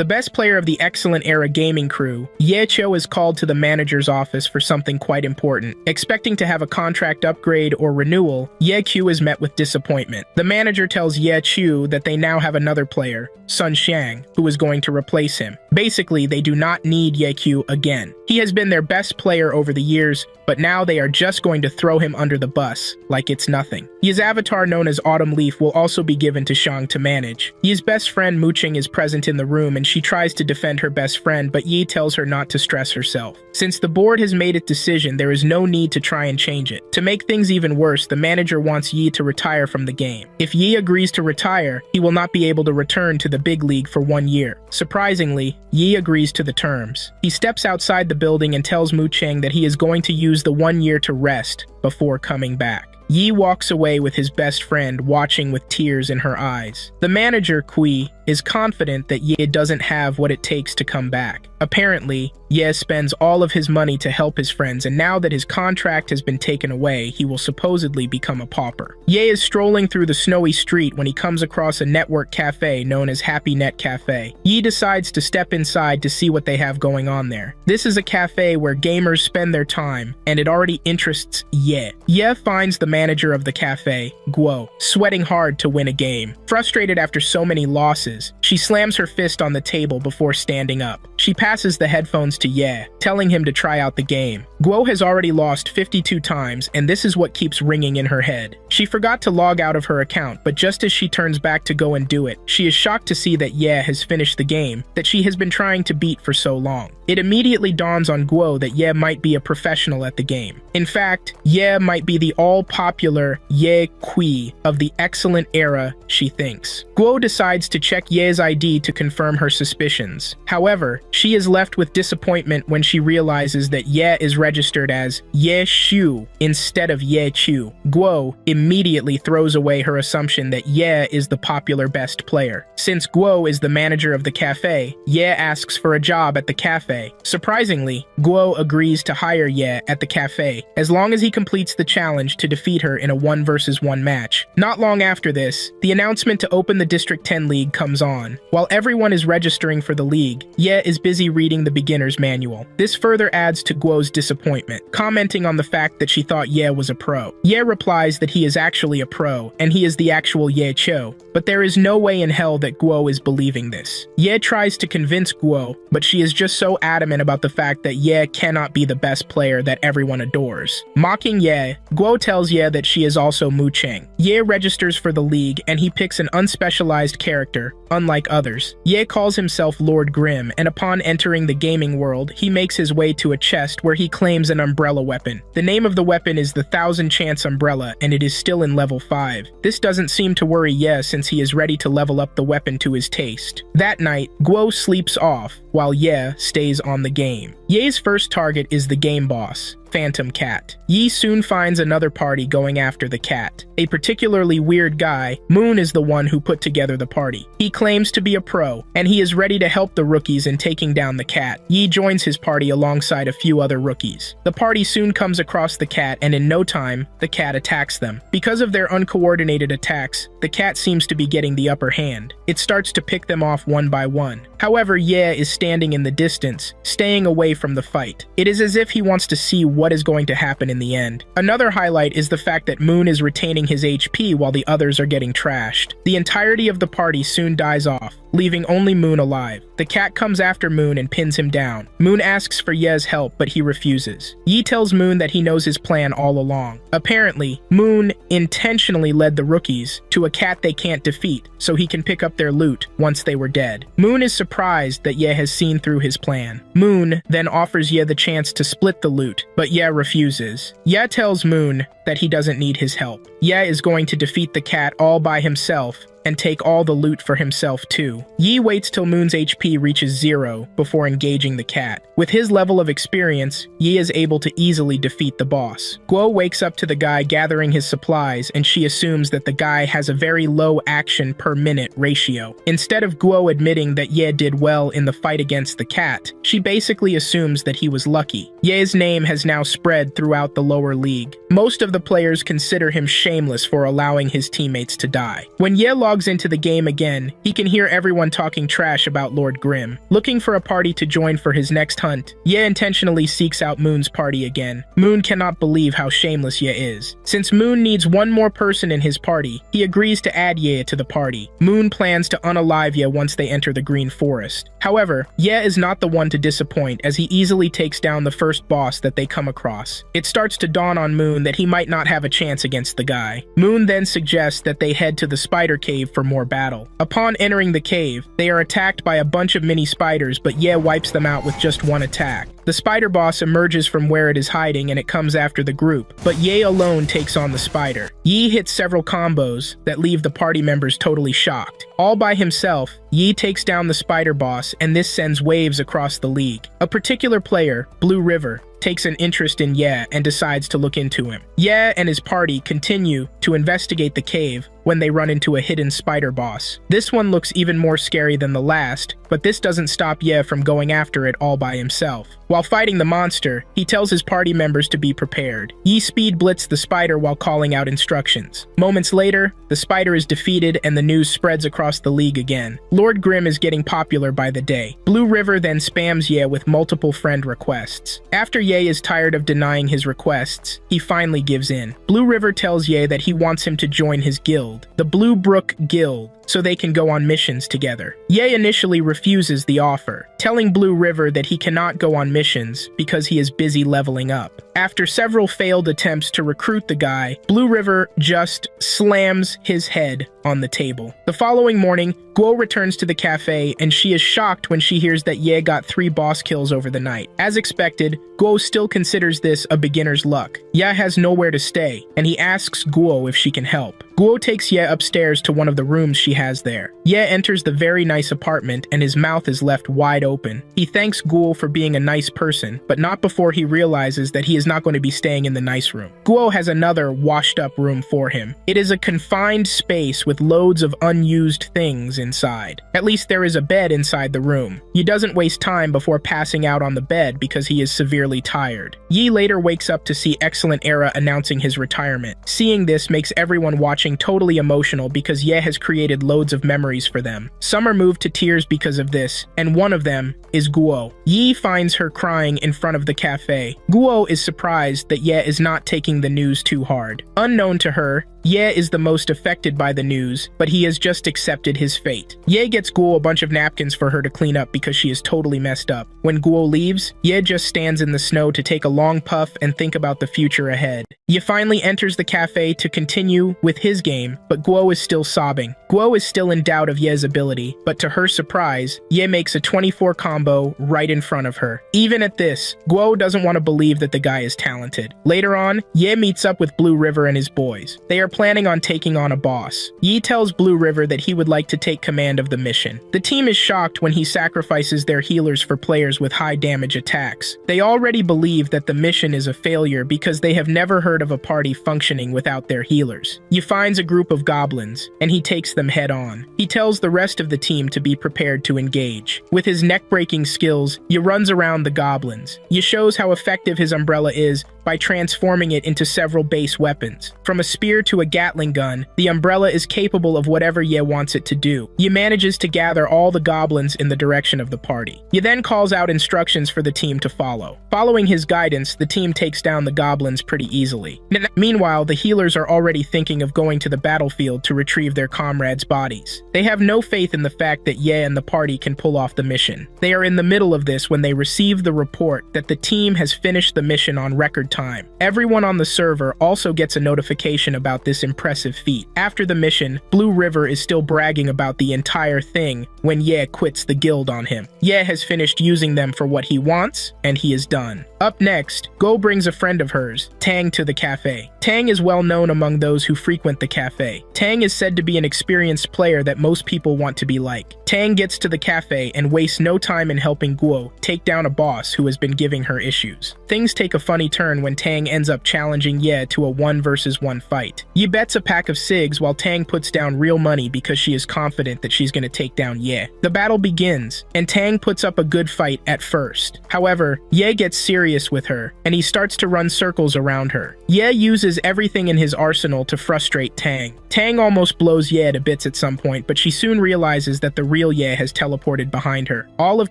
The best player of the excellent era gaming crew, Ye Cho, is called to the manager's office for something quite important. Expecting to have a contract upgrade or renewal, Ye Q is met with disappointment. The manager tells Ye Chu that they now have another player, Sun Xiang, who is going to replace him. Basically, they do not need Ye Q again. He has been their best player over the years, but now they are just going to throw him under the bus, like it's nothing. His avatar, known as Autumn Leaf, will also be given to Xiang to manage. Yi's best friend Mu Qing is present in the room and she tries to defend her best friend, but Yi tells her not to stress herself. Since the board has made its decision, there is no need to try and change it. To make things even worse, the manager wants Yi to retire from the game. If Yi agrees to retire, he will not be able to return to the big league for 1 year. Surprisingly, Yi agrees to the terms. He steps outside the building and tells Mu Qing that he is going to use the 1 year to rest before coming back. Yi walks away with his best friend, watching with tears in her eyes. The manager, Kui, is confident that Ye doesn't have what it takes to come back. Apparently, Ye spends all of his money to help his friends, and now that his contract has been taken away, he will supposedly become a pauper. Ye is strolling through the snowy street when he comes across a network cafe known as Happy Net Cafe. Yi decides to step inside to see what they have going on there. This is a cafe where gamers spend their time, and it already interests Ye. Ye finds the manager of the cafe, Guo, sweating hard to win a game. Frustrated after so many losses, she slams her fist on the table before standing up. She passes the headphones to Ye, telling him to try out the game. Guo has already lost 52 times, and this is what keeps ringing in her head. She forgot to log out of her account, but just as she turns back to go and do it, she is shocked to see that Ye has finished the game that she has been trying to beat for so long. It immediately dawns on Guo that Ye might be a professional at the game. In fact, Ye might be the all-popular Ye Kui of the excellent era, she thinks. Guo decides to check Ye's ID to confirm her suspicions. However, she is left with disappointment when she realizes that Ye is registered as Ye Shu instead of Ye Chu. Guo immediately throws away her assumption that Ye is the popular best player. Since Guo is the manager of the cafe, Ye asks for a job at the cafe. Surprisingly, Guo agrees to hire Ye at the cafe as long as he completes the challenge to defeat her in a 1 versus 1 match. Not long after this, the announcement to open the District 10 League comes on. While everyone is registering for the league, Ye is busy reading the beginner's manual. This further adds to Guo's disappointment, commenting on the fact that she thought Ye was a pro. Ye replies that he is actually a pro, and he is the actual Ye Cho, but there is no way in hell that Guo is believing this. Ye tries to convince Guo, but she is just so adamant about the fact that Ye cannot be the best player that everyone adores. Mocking Ye, Guo tells Ye that she is also Mu Qing. Ye registers for the league, and he picks an unspecialized character, unlike others. Ye calls himself Lord Grimm, and upon entering the gaming world, he makes his way to a chest where he claims an umbrella weapon. The name of the weapon is the 1000 Chance Umbrella, and it is still in level 5. This doesn't seem to worry Ye since he is ready to level up the weapon to his taste. That night, Guo sleeps off, while Ye stays on the game. Ye's first target is the game boss, Phantom Cat. Yi soon finds another party going after the cat. A particularly weird guy, Moon, is the one who put together the party. He claims to be a pro, and he is ready to help the rookies in taking down the cat. Yi joins his party alongside a few other rookies. The party soon comes across the cat, and in no time, the cat attacks them. Because of their uncoordinated attacks, the cat seems to be getting the upper hand. It starts to pick them off one by one. However, Ye is standing in the distance, staying away from the fight. It is as if he wants to see what is going to happen in the end. Another highlight is the fact that Moon is retaining his HP while the others are getting trashed. The entirety of the party soon dies off, leaving only Moon alive. The cat comes after Moon and pins him down. Moon asks for Ye's help, but he refuses. Yi tells Moon that he knows his plan all along. Apparently, Moon intentionally led the rookies to a cat they can't defeat, so he can pick up their loot once they were dead. Moon is surprised that Ye has seen through his plan. Moon then offers Ye the chance to split the loot, but Ye refuses. Ye tells Moon that he doesn't need his help. Ye is going to defeat the cat all by himself and take all the loot for himself too. Yi waits till Moon's HP reaches 0 before engaging the cat. With his level of experience, Yi is able to easily defeat the boss. Guo wakes up to the guy gathering his supplies, and she assumes that the guy has a very low action per minute ratio. Instead of Guo admitting that Ye did well in the fight against the cat, she basically assumes that he was lucky. Ye's name has now spread throughout the lower league. Most of the players consider him shameless for allowing his teammates to die. When Ye logs into the game again, he can hear everyone talking trash about Lord Grimm. Looking for a party to join for his next hunt, Ye intentionally seeks out Moon's party again. Moon cannot believe how shameless Ye is. Since Moon needs one more person in his party, he agrees to add Ye to the party. Moon plans to unalive Ye once they enter the Green Forest. However, Ye is not the one to disappoint, as he easily takes down the first boss that they come across. It starts to dawn on Moon that he might not have a chance against the guy. Moon then suggests that they head to the spider cave for more battle. Upon entering the cave, they are attacked by a bunch of mini spiders, but Ye wipes them out with just one attack. The spider boss emerges from where it is hiding and it comes after the group, but Ye alone takes on the spider. Yi hits several combos that leave the party members totally shocked. All by himself, Yi takes down the spider boss, and this sends waves across the league. A particular player, Blue River, takes an interest in Ye and decides to look into him. Ye and his party continue to investigate the cave when they run into a hidden spider boss. This one looks even more scary than the last, but this doesn't stop Ye from going after it all by himself. While fighting the monster, he tells his party members to be prepared. Yi speed blitz the spider while calling out instructions. Moments later, the spider is defeated and the news spreads across the league again. Lord Grimm is getting popular by the day. Blue River then spams Ye with multiple friend requests. After Ye is tired of denying his requests, he finally gives in. Blue River tells Ye that he wants him to join his guild, the Blue Brook Guild, so they can go on missions together. Ye initially refuses the offer, telling Blue River that he cannot go on missions because he is busy leveling up. After several failed attempts to recruit the guy, Blue River just slams his head on the table. The following morning, Guo returns to the cafe and she is shocked when she hears that Ye got 3 boss kills over the night. As expected, Guo still considers this a beginner's luck. Ye has nowhere to stay, and he asks Guo if she can help. Guo takes Ye upstairs to one of the rooms she has there. Ye enters the very nice apartment and his mouth is left wide open. He thanks Guo for being a nice person, but not before he realizes that he is not going to be staying in the nice room. Guo has another washed up room for him. It is a confined space with loads of unused things inside. At least there is a bed inside the room. Yi doesn't waste time before passing out on the bed because he is severely tired. Yi later wakes up to see Excellent Era announcing his retirement. Seeing this makes everyone watching totally emotional because Ye has created loads of memories for them. Some are moved to tears because of this, and one of them is Guo. Yi finds her crying in front of the cafe. Guo is surprised that Ye is not taking the news too hard. Unknown to her, Ye is the most affected by the news, but he has just accepted his fate. Ye gets Guo a bunch of napkins for her to clean up because she is totally messed up. When Guo leaves, Ye just stands in the snow to take a long puff and think about the future ahead. Ye finally enters the cafe to continue with his game, but Guo is still sobbing. Guo is still in doubt of Ye's ability, but to her surprise, Ye makes a 24 combo right in front of her. Even at this, Guo doesn't want to believe that the guy is talented. Later on, Ye meets up with Blue River and his boys. They are planning on taking on a boss. Yi tells Blue River that he would like to take command of the mission. The team is shocked when he sacrifices their healers for players with high damage attacks. They already believe that the mission is a failure because they have never heard of a party functioning without their healers. Yi finds a group of goblins, and he takes them head on. He tells the rest of the team to be prepared to engage. With his neck-breaking skills, Yi runs around the goblins. Yi shows how effective his umbrella is by transforming it into several base weapons. From a spear to a Gatling gun, the umbrella is capable of whatever Ye wants it to do. Ye manages to gather all the goblins in the direction of the party. Ye then calls out instructions for the team to follow. Following his guidance, the team takes down the goblins pretty easily. Meanwhile, the healers are already thinking of going to the battlefield to retrieve their comrades' bodies. They have no faith in the fact that Ye and the party can pull off the mission. They are in the middle of this when they receive the report that the team has finished the mission on record time. Everyone on the server also gets a notification about this this impressive feat. After the mission, Blue River is still bragging about the entire thing when Ye quits the guild on him. Ye has finished using them for what he wants, and he is done. Up next, Go brings a friend of hers, Tang, to the cafe. Tang is well known among those who frequent the cafe. Tang is said to be an experienced player that most people want to be like. Tang gets to the cafe and wastes no time in helping Guo take down a boss who has been giving her issues. Things take a funny turn when Tang ends up challenging Ye to a 1 versus 1 fight. Ye bets a pack of cigs while Tang puts down real money because she is confident that she's going to take down Ye. The battle begins, and Tang puts up a good fight at first. However, Ye gets serious with her, and he starts to run circles around her. Ye uses everything in his arsenal to frustrate Tang. Tang almost blows Ye to bits at some point, but she soon realizes that the real Ye has teleported behind her. All of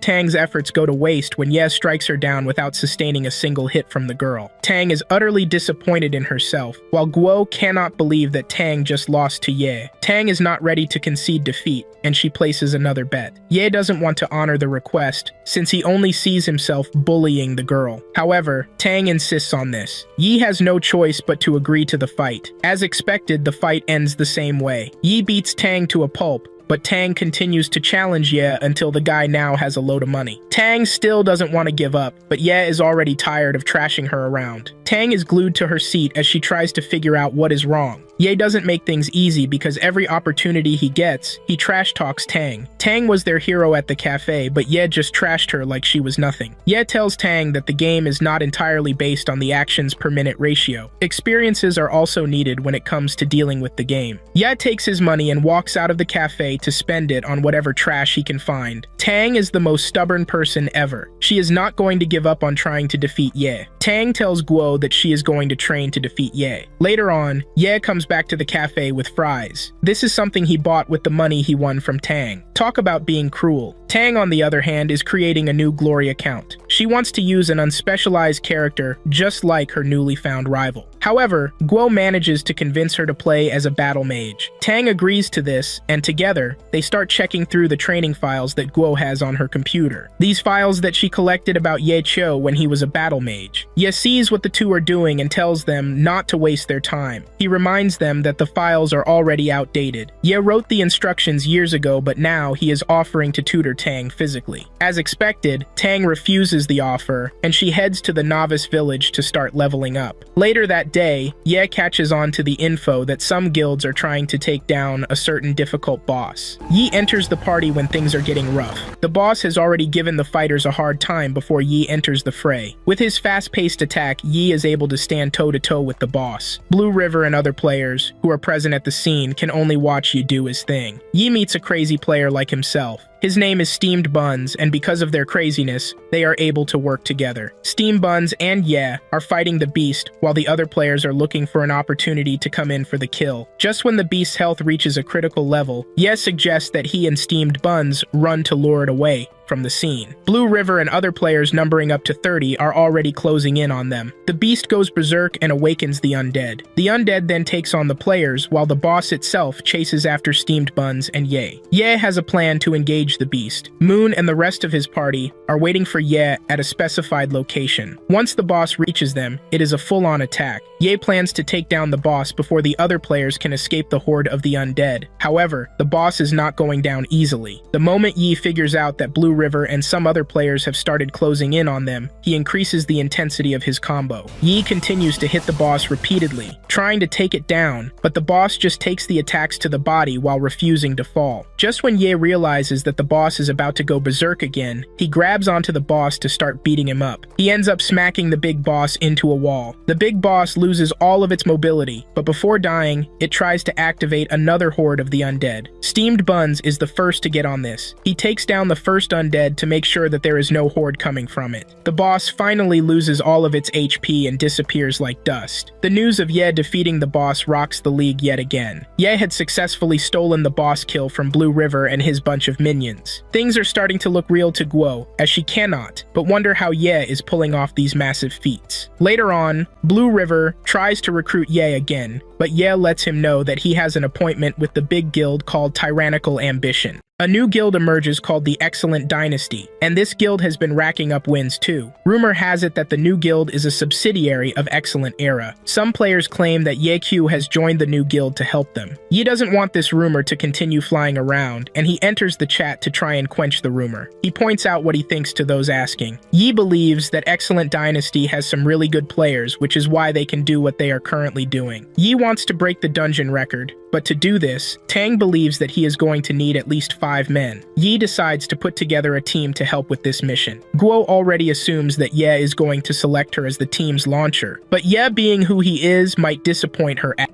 Tang's efforts go to waste when Ye strikes her down without sustaining a single hit from the girl. Tang is utterly disappointed in herself, while Guo cannot believe that Tang just lost to Ye. Tang is not ready to concede defeat, and she places another bet. Ye doesn't want to honor the request, since he only sees himself bullying the girl. However, Tang insists on this. Yi has no choice but to agree to the fight. As expected, the fight ends the same way. Yi beats Tang to a pulp, but Tang continues to challenge Ye until the guy now has a load of money. Tang still doesn't want to give up, but Ye is already tired of trashing her around. Tang is glued to her seat as she tries to figure out what is wrong. Ye doesn't make things easy because every opportunity he gets, he trash talks Tang. Tang was their hero at the cafe, but Ye just trashed her like she was nothing. Ye tells Tang that the game is not entirely based on the actions per minute ratio. Experiences are also needed when it comes to dealing with the game. Ye takes his money and walks out of the cafe to spend it on whatever trash he can find. Tang is the most stubborn person ever. She is not going to give up on trying to defeat Ye. Tang tells Guo that she is going to train to defeat Ye. Later on, Ye comes back to the cafe with fries. This is something he bought with the money he won from Tang. Talk about being cruel. Tang, on the other hand, is creating a new Glory account. She wants to use an unspecialized character just like her newly found rival. However, Guo manages to convince her to play as a battle mage. Tang agrees to this, and together, they start checking through the training files that Guo has on her computer. These files that she collected about Ye Cho when he was a battle mage. Ye sees what the two are doing and tells them not to waste their time. He reminds them that the files are already outdated. Ye wrote the instructions years ago, but now he is offering to tutor Tang physically. As expected, Tang refuses the offer, and she heads to the novice village to start leveling up. Later that day, Ye catches on to the info that some guilds are trying to take down a certain difficult boss. Yi enters the party when things are getting rough. The boss has already given the fighters a hard time before Yi enters the fray. With his fast-paced attack, Yi is able to stand toe-to-toe with the boss. Blue River and other players who are present at the scene can only watch Yi do his thing. Yi meets a crazy player like himself. His name is Steamed Buns, and because of their craziness, they are able to work together. Steamed Buns and Ye are fighting the beast, while the other players are looking for an opportunity to come in for the kill. Just when the beast's health reaches a critical level, Ye suggests that he and Steamed Buns run to lure it away from the scene. Blue River and other players numbering up to 30 are already closing in on them. The beast goes berserk and awakens the undead. The undead then takes on the players, while the boss itself chases after Steamed Buns and Ye. Ye has a plan to engage the beast. Moon and the rest of his party are waiting for Ye at a specified location. Once the boss reaches them, it is a full-on attack. Ye plans to take down the boss before the other players can escape the horde of the undead. However, the boss is not going down easily. The moment Yi figures out that Blue River and some other players have started closing in on them, he increases the intensity of his combo. Yi continues to hit the boss repeatedly, trying to take it down, but the boss just takes the attacks to the body while refusing to fall. Just when Ye realizes that the boss is about to go berserk again, he grabs onto the boss to start beating him up. He ends up smacking the big boss into a wall. The big boss loses all of its mobility, but before dying, it tries to activate another horde of the undead. Steamed Buns is the first to get on this. He takes down the first undead to make sure that there is no horde coming from it. The boss finally loses all of its HP and disappears like dust. The news of Ye defeating the boss rocks the league yet again. Ye had successfully stolen the boss kill from Blue River and his bunch of minions. Things are starting to look real to Guo, as she cannot but wonder how Ye is pulling off these massive feats. Later on, Blue River tries to recruit Ye again, but Ye lets him know that he has an appointment with the big guild called Tyrannical Ambition. A new guild emerges called the Excellent Dynasty, and this guild has been racking up wins too. Rumor has it that the new guild is a subsidiary of Excellent Era. Some players claim that Yeq has joined the new guild to help them. Yi doesn't want this rumor to continue flying around, and he enters the chat to try and quench the rumor. He points out what he thinks to those asking. Yi believes that Excellent Dynasty has some really good players, which is why they can do what they are currently doing. Yi wants to break the dungeon record, but to do this, Tang believes that he is going to need at least 5 men. Yi decides to put together a team to help with this mission. Guo already assumes that Ye is going to select her as the team's launcher, but Ye, being who he is, might disappoint her ass.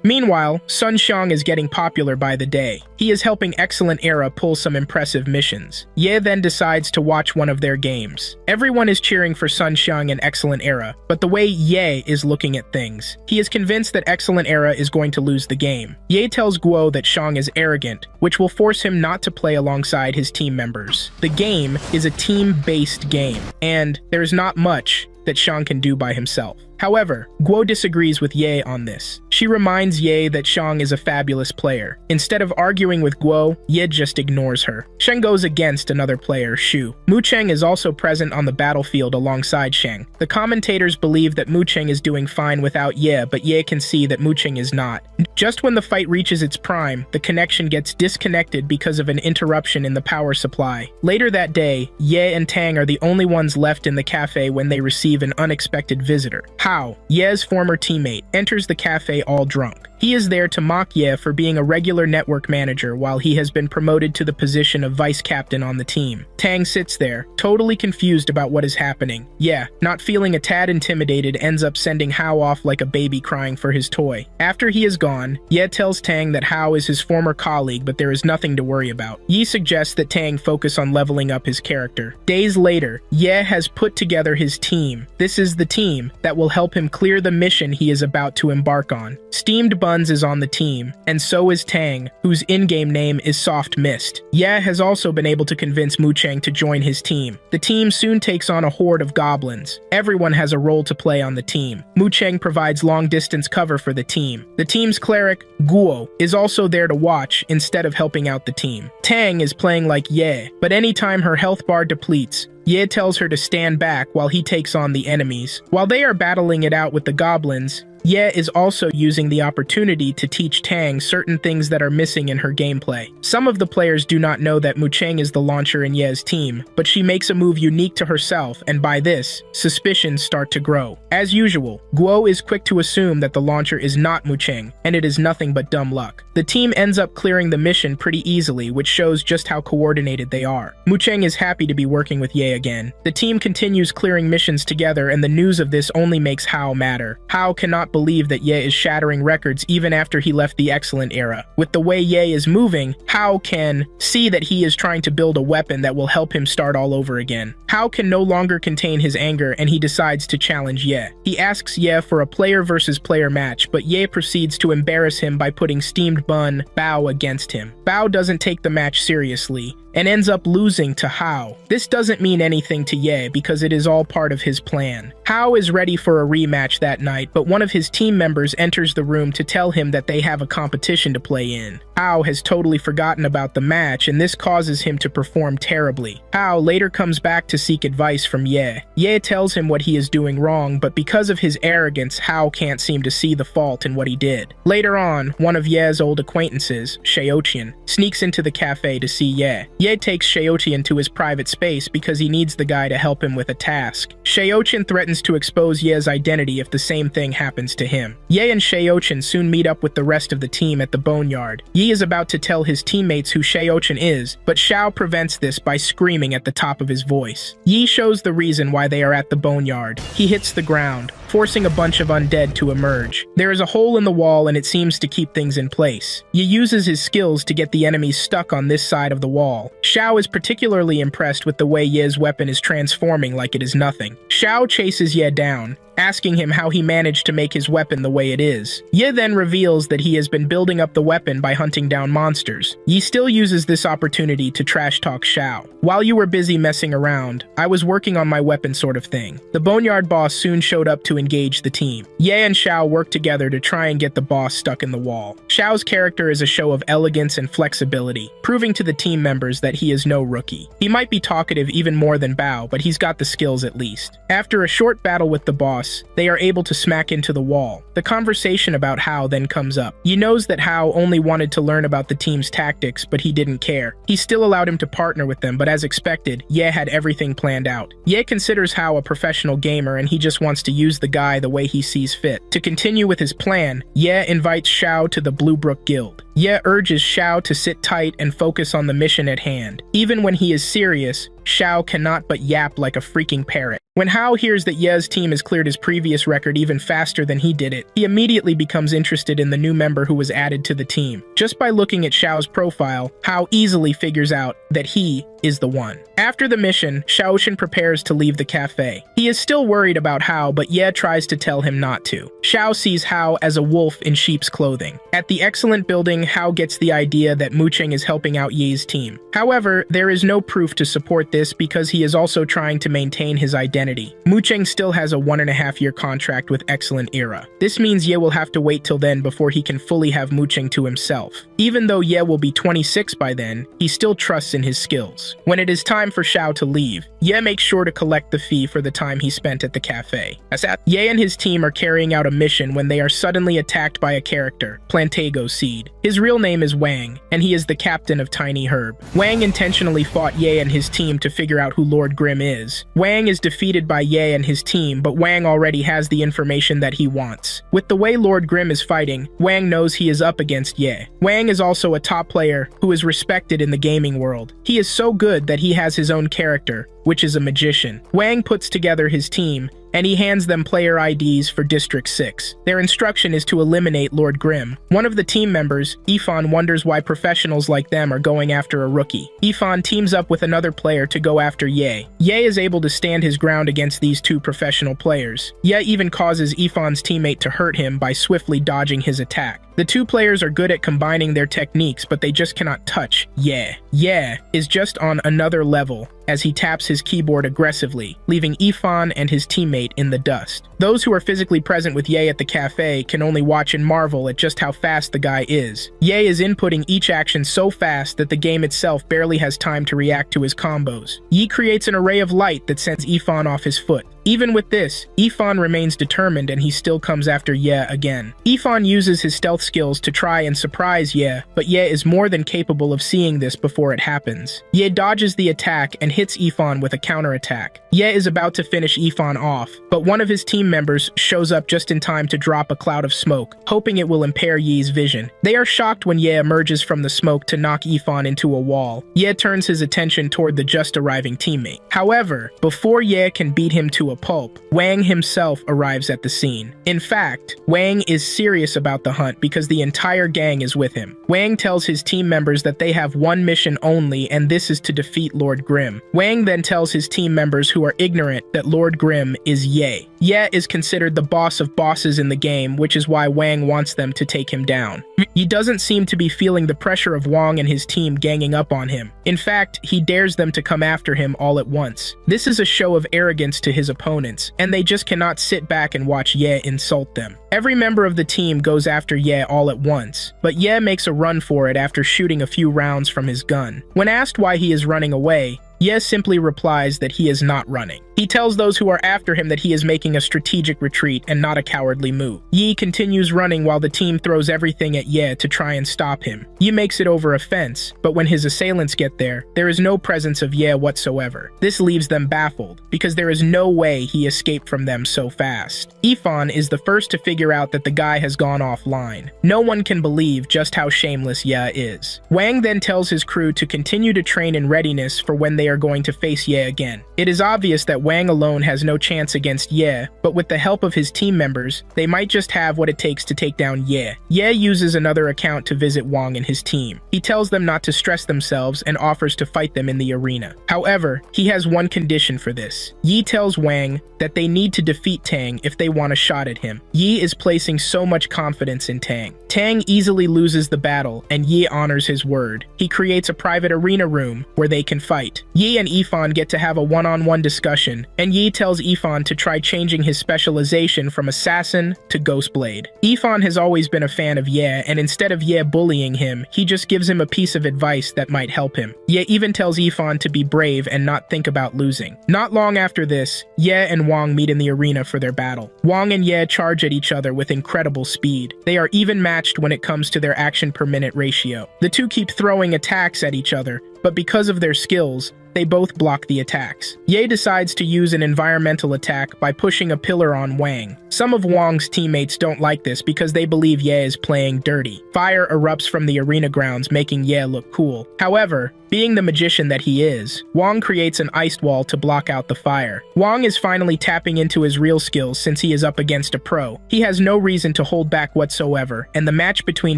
Meanwhile, Sun Xiang is getting popular by the day. He is helping Excellent Era pull some impressive missions. Ye then decides to watch one of their games. Everyone is cheering for Sun Xiang and Excellent Era, but the way Ye is looking at things, he is convinced that Excellent Era is going to lose the game. Ye tells Guo that Xiang is arrogant, which will force him not to play alongside his team members. The game is a team-based game, and there is not much that Xiang can do by himself. However, Guo disagrees with Ye on this. She reminds Ye that Xiang is a fabulous player. Instead of arguing with Guo, Ye just ignores her. Sheng goes against another player, Shu. Mu Cheng is also present on the battlefield alongside Sheng. The commentators believe that Mu Cheng is doing fine without Ye, but Ye can see that Mu Cheng is not. Just when the fight reaches its prime, the connection gets disconnected because of an interruption in the power supply. Later that day, Ye and Tang are the only ones left in the cafe when they receive an unexpected visitor. Hao, Ye's former teammate, enters the cafe all drunk. He is there to mock Ye for being a regular network manager while he has been promoted to the position of vice captain on the team. Tang sits there, totally confused about what is happening. Ye, not feeling a tad intimidated, ends up sending Hao off like a baby crying for his toy. After he is gone, Ye tells Tang that Hao is his former colleague, but there is nothing to worry about. Yi suggests that Tang focus on leveling up his character. Days later, Ye has put together his team. This is the team that will help him clear the mission he is about to embark on. Steamed Buns is on the team, and so is Tang, whose in-game name is Soft Mist. Ye has also been able to convince Mu Cheng to join his team. The team soon takes on a horde of goblins. Everyone has a role to play on the team. Mu Cheng provides long-distance cover for the team. The team's cleric, Guo, is also there to watch instead of helping out the team. Tang is playing like Ye, but anytime her health bar depletes, Ye tells her to stand back while he takes on the enemies. While they are battling it out with the goblins, Ye is also using the opportunity to teach Tang certain things that are missing in her gameplay. Some of the players do not know that Mu Cheng is the launcher in Ye's team, but she makes a move unique to herself, and by this, suspicions start to grow. As usual, Guo is quick to assume that the launcher is not Mu Cheng, and it is nothing but dumb luck. The team ends up clearing the mission pretty easily, which shows just how coordinated they are. Mu Cheng is happy to be working with Ye again. The team continues clearing missions together, and the news of this only makes Hao madder. Hao cannot believe that Ye is shattering records even after he left the Excellent Era. With the way Ye is moving, Hao can see that he is trying to build a weapon that will help him start all over again. Hao can no longer contain his anger, and he decides to challenge Ye. He asks Ye for a player versus player match, but Ye proceeds to embarrass him by putting Steamed Bun Bao against him. Bao doesn't take the match seriously and ends up losing to Hao. This doesn't mean anything to Ye because it is all part of his plan. Hao is ready for a rematch that night, but one of his team members enters the room to tell him that they have a competition to play in. Hao has totally forgotten about the match, and this causes him to perform terribly. Hao later comes back to seek advice from Ye. Ye tells him what he is doing wrong, but because of his arrogance, Hao can't seem to see the fault in what he did. Later on, one of Ye's old acquaintances, Sheotian, sneaks into the cafe to see Ye. Ye takes Sheotian to his private space because he needs the guy to help him with a task. Sheotian threatens to expose Ye's identity if the same thing happens to him. Ye and Sheotian soon meet up with the rest of the team at the boneyard. Yi is about to tell his teammates who Sheotian is, but Xiao prevents this by screaming at the top of his voice. Yi shows the reason why they are at the boneyard. He hits the ground, forcing a bunch of undead to emerge. There is a hole in the wall and it seems to keep things in place. Yi uses his skills to get the enemies stuck on this side of the wall. Xiao is particularly impressed with the way Ye's weapon is transforming like it is nothing. Xiao chases Ye down. asking him how he managed to make his weapon the way it is. Ye then reveals that he has been building up the weapon by hunting down monsters. Yi still uses this opportunity to trash talk Xiao. While you were busy messing around, I was working on my weapon sort of thing. The Boneyard boss soon showed up to engage the team. Ye and Xiao worked together to try and get the boss stuck in the wall. Xiao's character is a show of elegance and flexibility, proving to the team members that he is no rookie. He might be talkative even more than Bao, but he's got the skills at least. After a short battle with the boss, they are able to smack into the wall. The conversation about Hao then comes up. Yi knows that Hao only wanted to learn about the team's tactics, but he didn't care. He still allowed him to partner with them, but as expected, Ye had everything planned out. Ye considers Hao a professional gamer and he just wants to use the guy the way he sees fit. To continue with his plan, Ye invites Xiao to the Blue Brook Guild. Ye urges Xiao to sit tight and focus on the mission at hand. Even when he is serious, Xiao cannot but yap like a freaking parrot. When Hao hears that Ye's team has cleared his previous record even faster than he did it, he immediately becomes interested in the new member who was added to the team. Just by looking at Xiao's profile, Hao easily figures out that he is the one. After the mission, Xiaoshan prepares to leave the cafe. He is still worried about Hao, but Ye tries to tell him not to. Xiao sees Hao as a wolf in sheep's clothing. At the excellent building, Hao gets the idea that Mucheng is helping out Ye's team. However, there is no proof to support this because he is also trying to maintain his identity. Mucheng still has a 1.5-year contract with Excellent Era. This means Ye will have to wait till then before he can fully have Mucheng to himself. Even though Ye will be 26 by then, he still trusts in his skills. When it is time for Xiao to leave, Ye makes sure to collect the fee for the time he spent at the cafe. Ye and his team are carrying out a mission when they are suddenly attacked by a character, Plantago Seed. His real name is Wang, and he is the captain of Tiny Herb. Wang intentionally fought Ye and his team to figure out who Lord Grimm is. Wang is defeated by Ye and his team, but Wang already has the information that he wants. With the way Lord Grimm is fighting, Wang knows he is up against Ye. Wang is also a top player who is respected in the gaming world. He is so good that he has his own character, which is a magician. Wang puts together his team, and he hands them player IDs for District 6. Their instruction is to eliminate Lord Grimm. One of the team members, Ifan, wonders why professionals like them are going after a rookie. Ifan teams up with another player to go after Ye. Ye is able to stand his ground against these two professional players. Ye even causes Ifan's teammate to hurt him by swiftly dodging his attack. The two players are good at combining their techniques, but they just cannot touch Ye. Ye is just on another level as he taps his keyboard aggressively, leaving Ifan and his teammate in the dust. Those who are physically present with Ye at the cafe can only watch and marvel at just how fast the guy is. Ye is inputting each action so fast that the game itself barely has time to react to his combos. Yi creates an array of light that sends Ifan off his foot. Even with this, Ifan remains determined and he still comes after Ye again. Ifan uses his stealth skills to try and surprise Ye, but Ye is more than capable of seeing this before it happens. Ye dodges the attack and hits Ifan with a counterattack. Ye is about to finish Ifan off, but one of his team members shows up just in time to drop a cloud of smoke, hoping it will impair Ye's vision. They are shocked when Ye emerges from the smoke to knock Ifan into a wall. Ye turns his attention toward the just arriving teammate. However, before Ye can beat him to a pulp, Wang himself arrives at the scene. In fact, Wang is serious about the hunt because the entire gang is with him. Wang tells his team members that they have one mission only, and this is to defeat Lord Grimm. Wang then tells his team members who are ignorant that Lord Grimm is Ye. Ye is considered the boss of bosses in the game, which is why Wang wants them to take him down. He doesn't seem to be feeling the pressure of Wang and his team ganging up on him. In fact, he dares them to come after him all at once. This is a show of arrogance to his opponents, and they just cannot sit back and watch Ye insult them. Every member of the team goes after Ye all at once, but Ye makes a run for it after shooting a few rounds from his gun. When asked why he is running away, Ye simply replies that he is not running. He tells those who are after him that he is making a strategic retreat and not a cowardly move. Yi continues running while the team throws everything at Ye to try and stop him. Yi makes it over a fence, but when his assailants get there is no presence of Ye whatsoever. This leaves them baffled, because there is no way he escaped from them so fast. Ifan is the first to figure out that the guy has gone offline. No one can believe just how shameless Ye is. Wang then tells his crew to continue to train in readiness for when they are are going to face Ye again. It is obvious that Wang alone has no chance against Ye, but with the help of his team members, they might just have what it takes to take down Ye. Ye uses another account to visit Wang and his team. He tells them not to stress themselves and offers to fight them in the arena. However, he has one condition for this. Yi tells Wang that they need to defeat Tang if they want a shot at him. Yi is placing so much confidence in Tang. Tang easily loses the battle, and Yi honors his word. He creates a private arena room where they can fight. Yi and Ifan get to have a one-on-one discussion, and Yi tells Ifan to try changing his specialization from assassin to Ghostblade. Ifan has always been a fan of Ye, and instead of Ye bullying him, he just gives him a piece of advice that might help him. Ye even tells Ifan to be brave and not think about losing. Not long after this, Ye and Wang meet in the arena for their battle. Wang and Ye charge at each other with incredible speed. They are even matched when it comes to their action per minute ratio. The two keep throwing attacks at each other, but because of their skills, they both block the attacks. Ye decides to use an environmental attack by pushing a pillar on Wang. Some of Wang's teammates don't like this because they believe Ye is playing dirty. Fire erupts from the arena grounds, making Ye look cool. However, being the magician that he is, Wang creates an iced wall to block out the fire. Wang is finally tapping into his real skills since he is up against a pro. He has no reason to hold back whatsoever, and the match between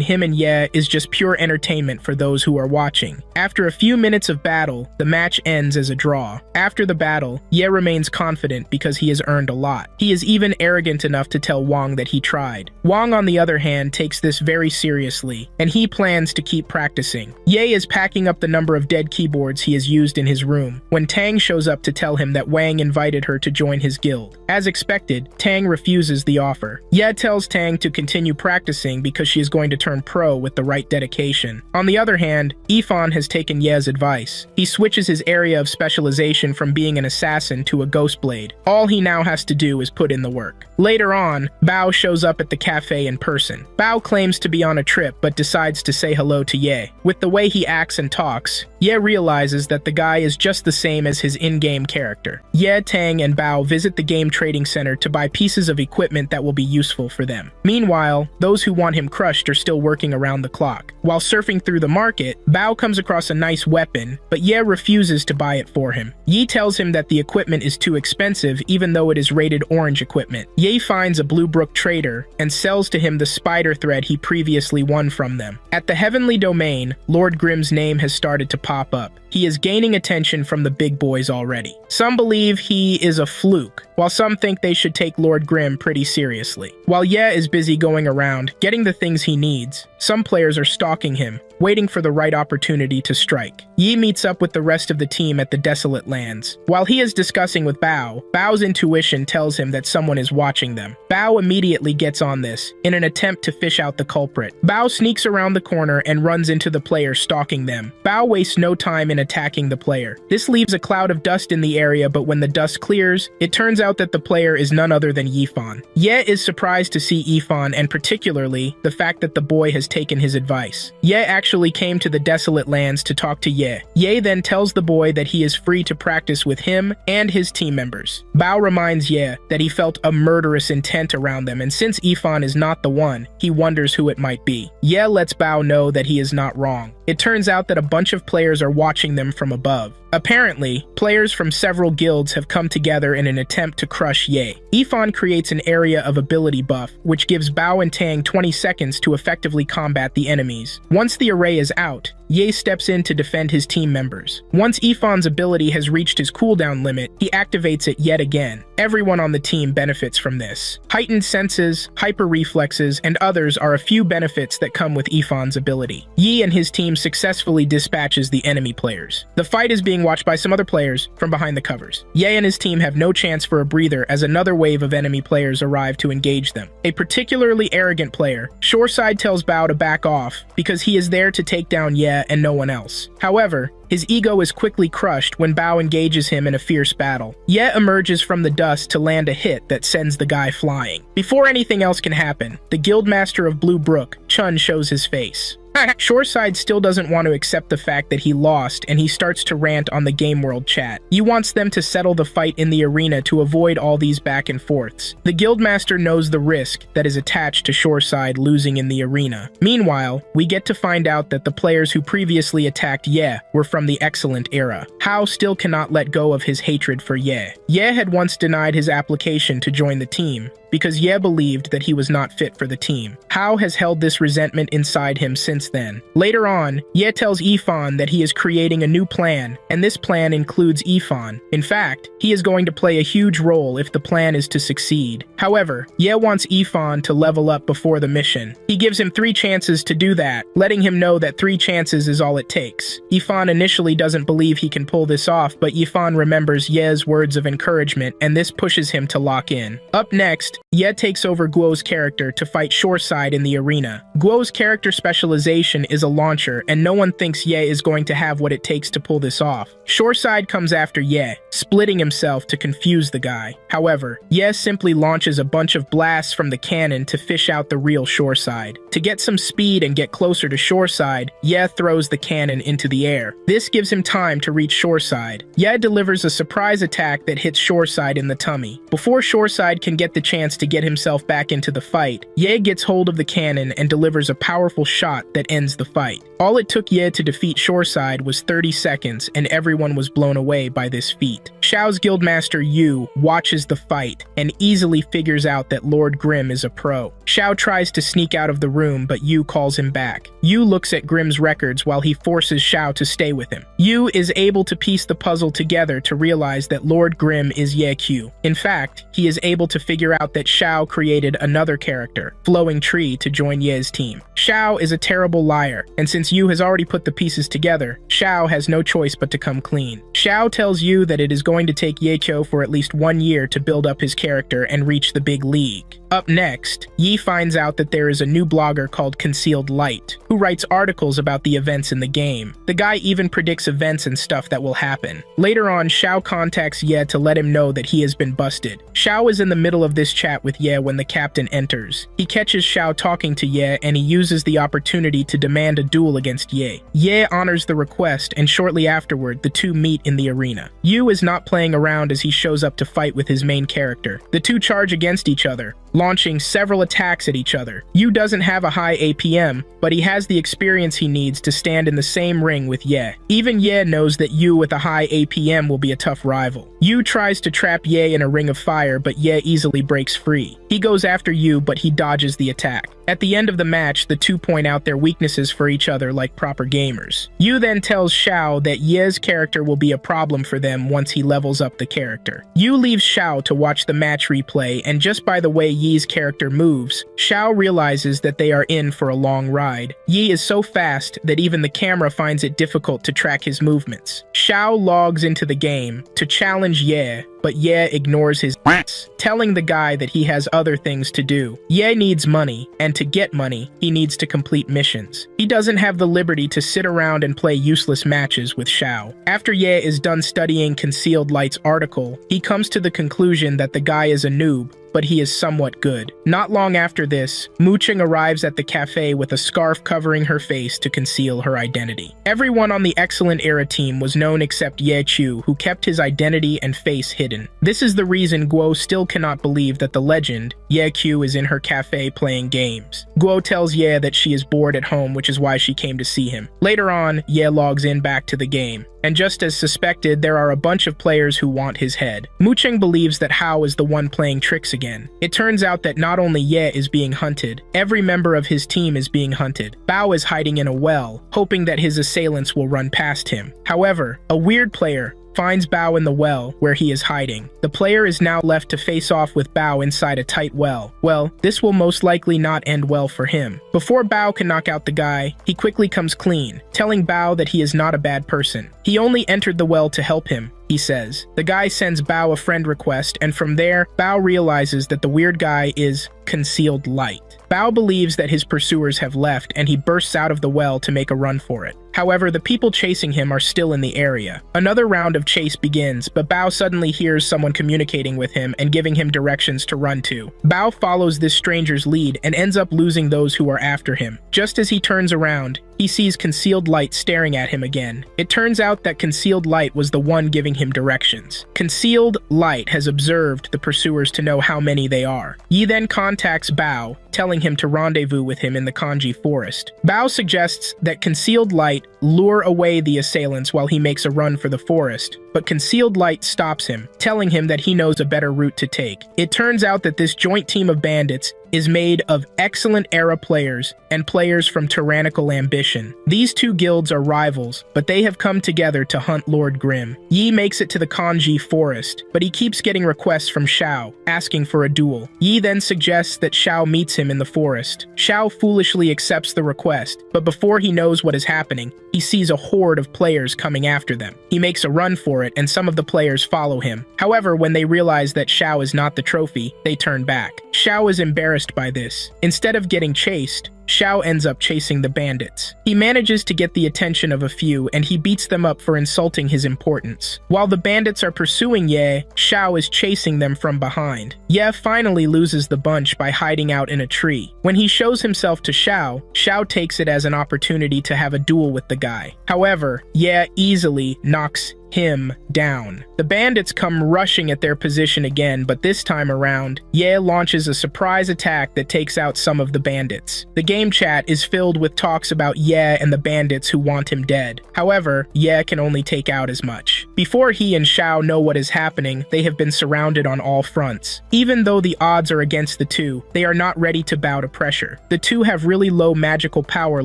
him and Ye is just pure entertainment for those who are watching. After a few minutes of battle, the match ends as a draw. After the battle, Ye remains confident because he has earned a lot. He is even arrogant enough to tell Wang that he tried. Wang, on the other hand, takes this very seriously, and he plans to keep practicing. Ye is packing up the number of dead keyboards he has used in his room when Tang shows up to tell him that Wang invited her to join his guild. As expected, Tang refuses the offer. Ye tells Tang to continue practicing because she is going to turn pro with the right dedication. On the other hand, Ifan has taken Ye's advice. He switches his area of specialization from being an assassin to a Ghostblade. All he now has to do is put in the work. Later on, Bao shows up at the cafe in person. Bao claims to be on a trip but decides to say hello to Ye. With the way he acts and talks, Ye realizes that the guy is just the same as his in-game character. Ye, Tang, and Bao visit the game trading center to buy pieces of equipment that will be useful for them. Meanwhile, those who want him crushed are still working around the clock. While surfing through the market, Bao comes across a nice weapon, but Ye refuses to buy it for him. Yi tells him that the equipment is too expensive even though it is rated orange equipment. Ye finds a Blue Brook trader and sells to him the spider thread he previously won from them. At the Heavenly Domain, Lord Grimm's name has started to pop up. He is gaining attention from the big boys already. Some believe he is a fluke, while some think they should take Lord Grimm pretty seriously. While Ye is busy going around, getting the things he needs, some players are stalking him, waiting for the right opportunity to strike. Yi meets up with the rest of the team at the Desolate Lands. While he is discussing with Bao, Bao's intuition tells him that someone is watching them. Bao immediately gets on this, in an attempt to fish out the culprit. Bao sneaks around the corner and runs into the player stalking them. Bao wastes no time in attacking the player. This leaves a cloud of dust in the area, but when the dust clears, it turns out that the player is none other than Yifan. Ye is surprised to see Yifan, and particularly the fact that the boy has taken his advice. Ye actually came to the Desolate Lands to talk to Ye. Ye then tells the boy that he is free to practice with him and his team members. Bao reminds Ye that he felt a murderous intent around them, and since Yifan is not the one, he wonders who it might be. Ye lets Bao know that he is not wrong. It turns out that a bunch of players are watching them from above. Apparently, players from several guilds have come together in an attempt to crush Ye. Yifan creates an area of ability buff, which gives Bao and Tang 20 seconds to effectively combat the enemies. Once the array is out, Ye steps in to defend his team members. Once Yifan's ability has reached his cooldown limit, he activates it yet again. Everyone on the team benefits from this. Heightened senses, hyper reflexes, and others are a few benefits that come with Yifan's ability. Yi and his team successfully dispatches the enemy players. The fight is being watched by some other players from behind the covers. Ye and his team have no chance for a breather as another wave of enemy players arrive to engage them. A particularly arrogant player, Shoreside, tells Bao to back off because he is there to take down Ye and no one else. However, his ego is quickly crushed when Bao engages him in a fierce battle. Ye emerges from the dust to land a hit that sends the guy flying. Before anything else can happen, the Guildmaster of Blue Brook, Chun, shows his face. Shoreside still doesn't want to accept the fact that he lost, and he starts to rant on the Game World chat. He wants them to settle the fight in the arena to avoid all these back and forths. The Guildmaster knows the risk that is attached to Shoreside losing in the arena. Meanwhile, we get to find out that the players who previously attacked Ye were from the Excellent era. Hao still cannot let go of his hatred for Ye. Ye had once denied his application to join the team, because Ye believed that he was not fit for the team. Hao has held this resentment inside him since then. Later on, Ye tells Ifan that he is creating a new plan, and this plan includes Ifan. In fact, he is going to play a huge role if the plan is to succeed. However, Ye wants Ifan to level up before the mission. He gives him 3 chances to do that, letting him know that 3 chances is all it takes. Ifan initially doesn't believe he can pull this off, but Ifan remembers Ye's words of encouragement, and this pushes him to lock in. Up next, Ye takes over Guo's character to fight Shoreside in the arena. Guo's character specialization is a launcher, and no one thinks Ye is going to have what it takes to pull this off. Shoreside comes after Ye, splitting himself to confuse the guy. However, Ye simply launches a bunch of blasts from the cannon to fish out the real Shoreside. To get some speed and get closer to Shoreside, Ye throws the cannon into the air. This gives him time to reach Shoreside. Ye delivers a surprise attack that hits Shoreside in the tummy. Before Shoreside can get the chance to get himself back into the fight, Ye gets hold of the cannon and delivers a powerful shot that ends the fight. All it took Ye to defeat Shoreside was 30 seconds, and everyone was blown away by this feat. Shao's guildmaster Yu watches the fight and easily figures out that Lord Grimm is a pro. Shao tries to sneak out of the room, but Yu calls him back. Yu looks at Grimm's records while he forces Shao to stay with him. Yu is able to piece the puzzle together to realize that Lord Grimm is Ye Q. In fact, he is able to figure out that Shao created another character, Flowing Tree, to join Ye's team. Shao is a terrible liar, and since Yu has already put the pieces together, Shao has no choice but to come clean. Shao tells Yu that it is going to take Ye Q for at least 1 year to build up his character and reach the big league. Up next, Yi finds out that there is a new blogger called Concealed Light, who writes articles about the events in the game. The guy even predicts events and stuff that will happen. Later on, Shao contacts Ye to let him know that he has been busted. Shao is in the middle of this chat with Ye when the captain enters. He catches Shao talking to Ye, and he uses the opportunity to demand a duel against Ye. Ye honors the request, and shortly afterward, the two meet in the arena. Yu is not playing around as he shows up to fight with his main character. The two charge against each other, launching several attacks at each other. Yu doesn't have a high APM, but he has the experience he needs to stand in the same ring with Ye. Even Ye knows that Yu with a high APM will be a tough rival. Yu tries to trap Ye in a ring of fire, but Ye easily breaks free. He goes after Yu, but he dodges the attack. At the end of the match, the two point out their weaknesses for each other like proper gamers. Yu then tells Shao that Ye's character will be a problem for them once he levels up the character. Yu leaves Shao to watch the match replay, and just by the way Yi's character moves, Shao realizes that they are in for a long ride. Yi is so fast that even the camera finds it difficult to track his movements. Shao logs into the game to challenge Ye, but Ye ignores his ass, telling the guy that he has other things to do. Ye needs money, and to get money, he needs to complete missions. He doesn't have the liberty to sit around and play useless matches with Shao. After Ye is done studying Concealed Light's article, he comes to the conclusion that the guy is a noob, but he is somewhat good. Not long after this, Mooching arrives at the cafe with a scarf covering her face to conceal her identity. Everyone on the Excellent Era team was known except Ye Chu, who kept his identity and face hidden. This is the reason Guo still cannot believe that the legend, Ye Q, is in her cafe playing games. Guo tells Ye that she is bored at home, which is why she came to see him. Later on, Ye logs in back to the game. And just as suspected, there are a bunch of players who want his head. Mooching believes that Hao is the one playing tricks again. It turns out that not only Ye is being hunted, every member of his team is being hunted. Bao is hiding in a well, hoping that his assailants will run past him. However, a weird player finds Bao in the well where he is hiding. The player is now left to face off with Bao inside a tight well. Well, this will most likely not end well for him. Before Bao can knock out the guy, he quickly comes clean, telling Bao that he is not a bad person. He only entered the well to help him, he says. The guy sends Bao a friend request, and from there, Bao realizes that the weird guy is Concealed Light. Bao believes that his pursuers have left, and he bursts out of the well to make a run for it. However, the people chasing him are still in the area. Another round of chase begins, but Bao suddenly hears someone communicating with him and giving him directions to run to. Bao follows this stranger's lead and ends up losing those who are after him. Just as he turns around, he sees Concealed Light staring at him again. It turns out that Concealed Light was the one giving him directions. Concealed Light has observed the pursuers to know how many they are. Yi then contacts Bao, telling him to rendezvous with him in the Kanji forest. Bao suggests that Concealed Light lure away the assailants while he makes a run for the forest, but Concealed Light stops him, telling him that he knows a better route to take. It turns out that this joint team of bandits is made of excellent era players and players from Tyrannical Ambition. These two guilds are rivals, but they have come together to hunt Lord Grimm. Yi makes it to the Kanji forest, but he keeps getting requests from Xiao, asking for a duel. Yi then suggests that Xiao meets him in the forest. Xiao foolishly accepts the request, but before he knows what is happening, he sees a horde of players coming after them. He makes a run for it, and some of the players follow him. However, when they realize that Xiao is not the trophy, they turn back. Xiao is embarrassed by this. Instead of getting chased, Xiao ends up chasing the bandits. He manages to get the attention of a few, and he beats them up for insulting his importance. While the bandits are pursuing Ye, Xiao is chasing them from behind. Ye finally loses the bunch by hiding out in a tree. When he shows himself to Xiao, Xiao takes it as an opportunity to have a duel with the guy. However, Ye easily knocks him down. The bandits come rushing at their position again, but this time around, Ye launches a surprise attack that takes out some of the bandits. The game chat is filled with talks about Ye and the bandits who want him dead. However, Ye can only take out as much. Before he and Xiao know what is happening, they have been surrounded on all fronts. Even though the odds are against the two, they are not ready to bow to pressure. The two have really low magical power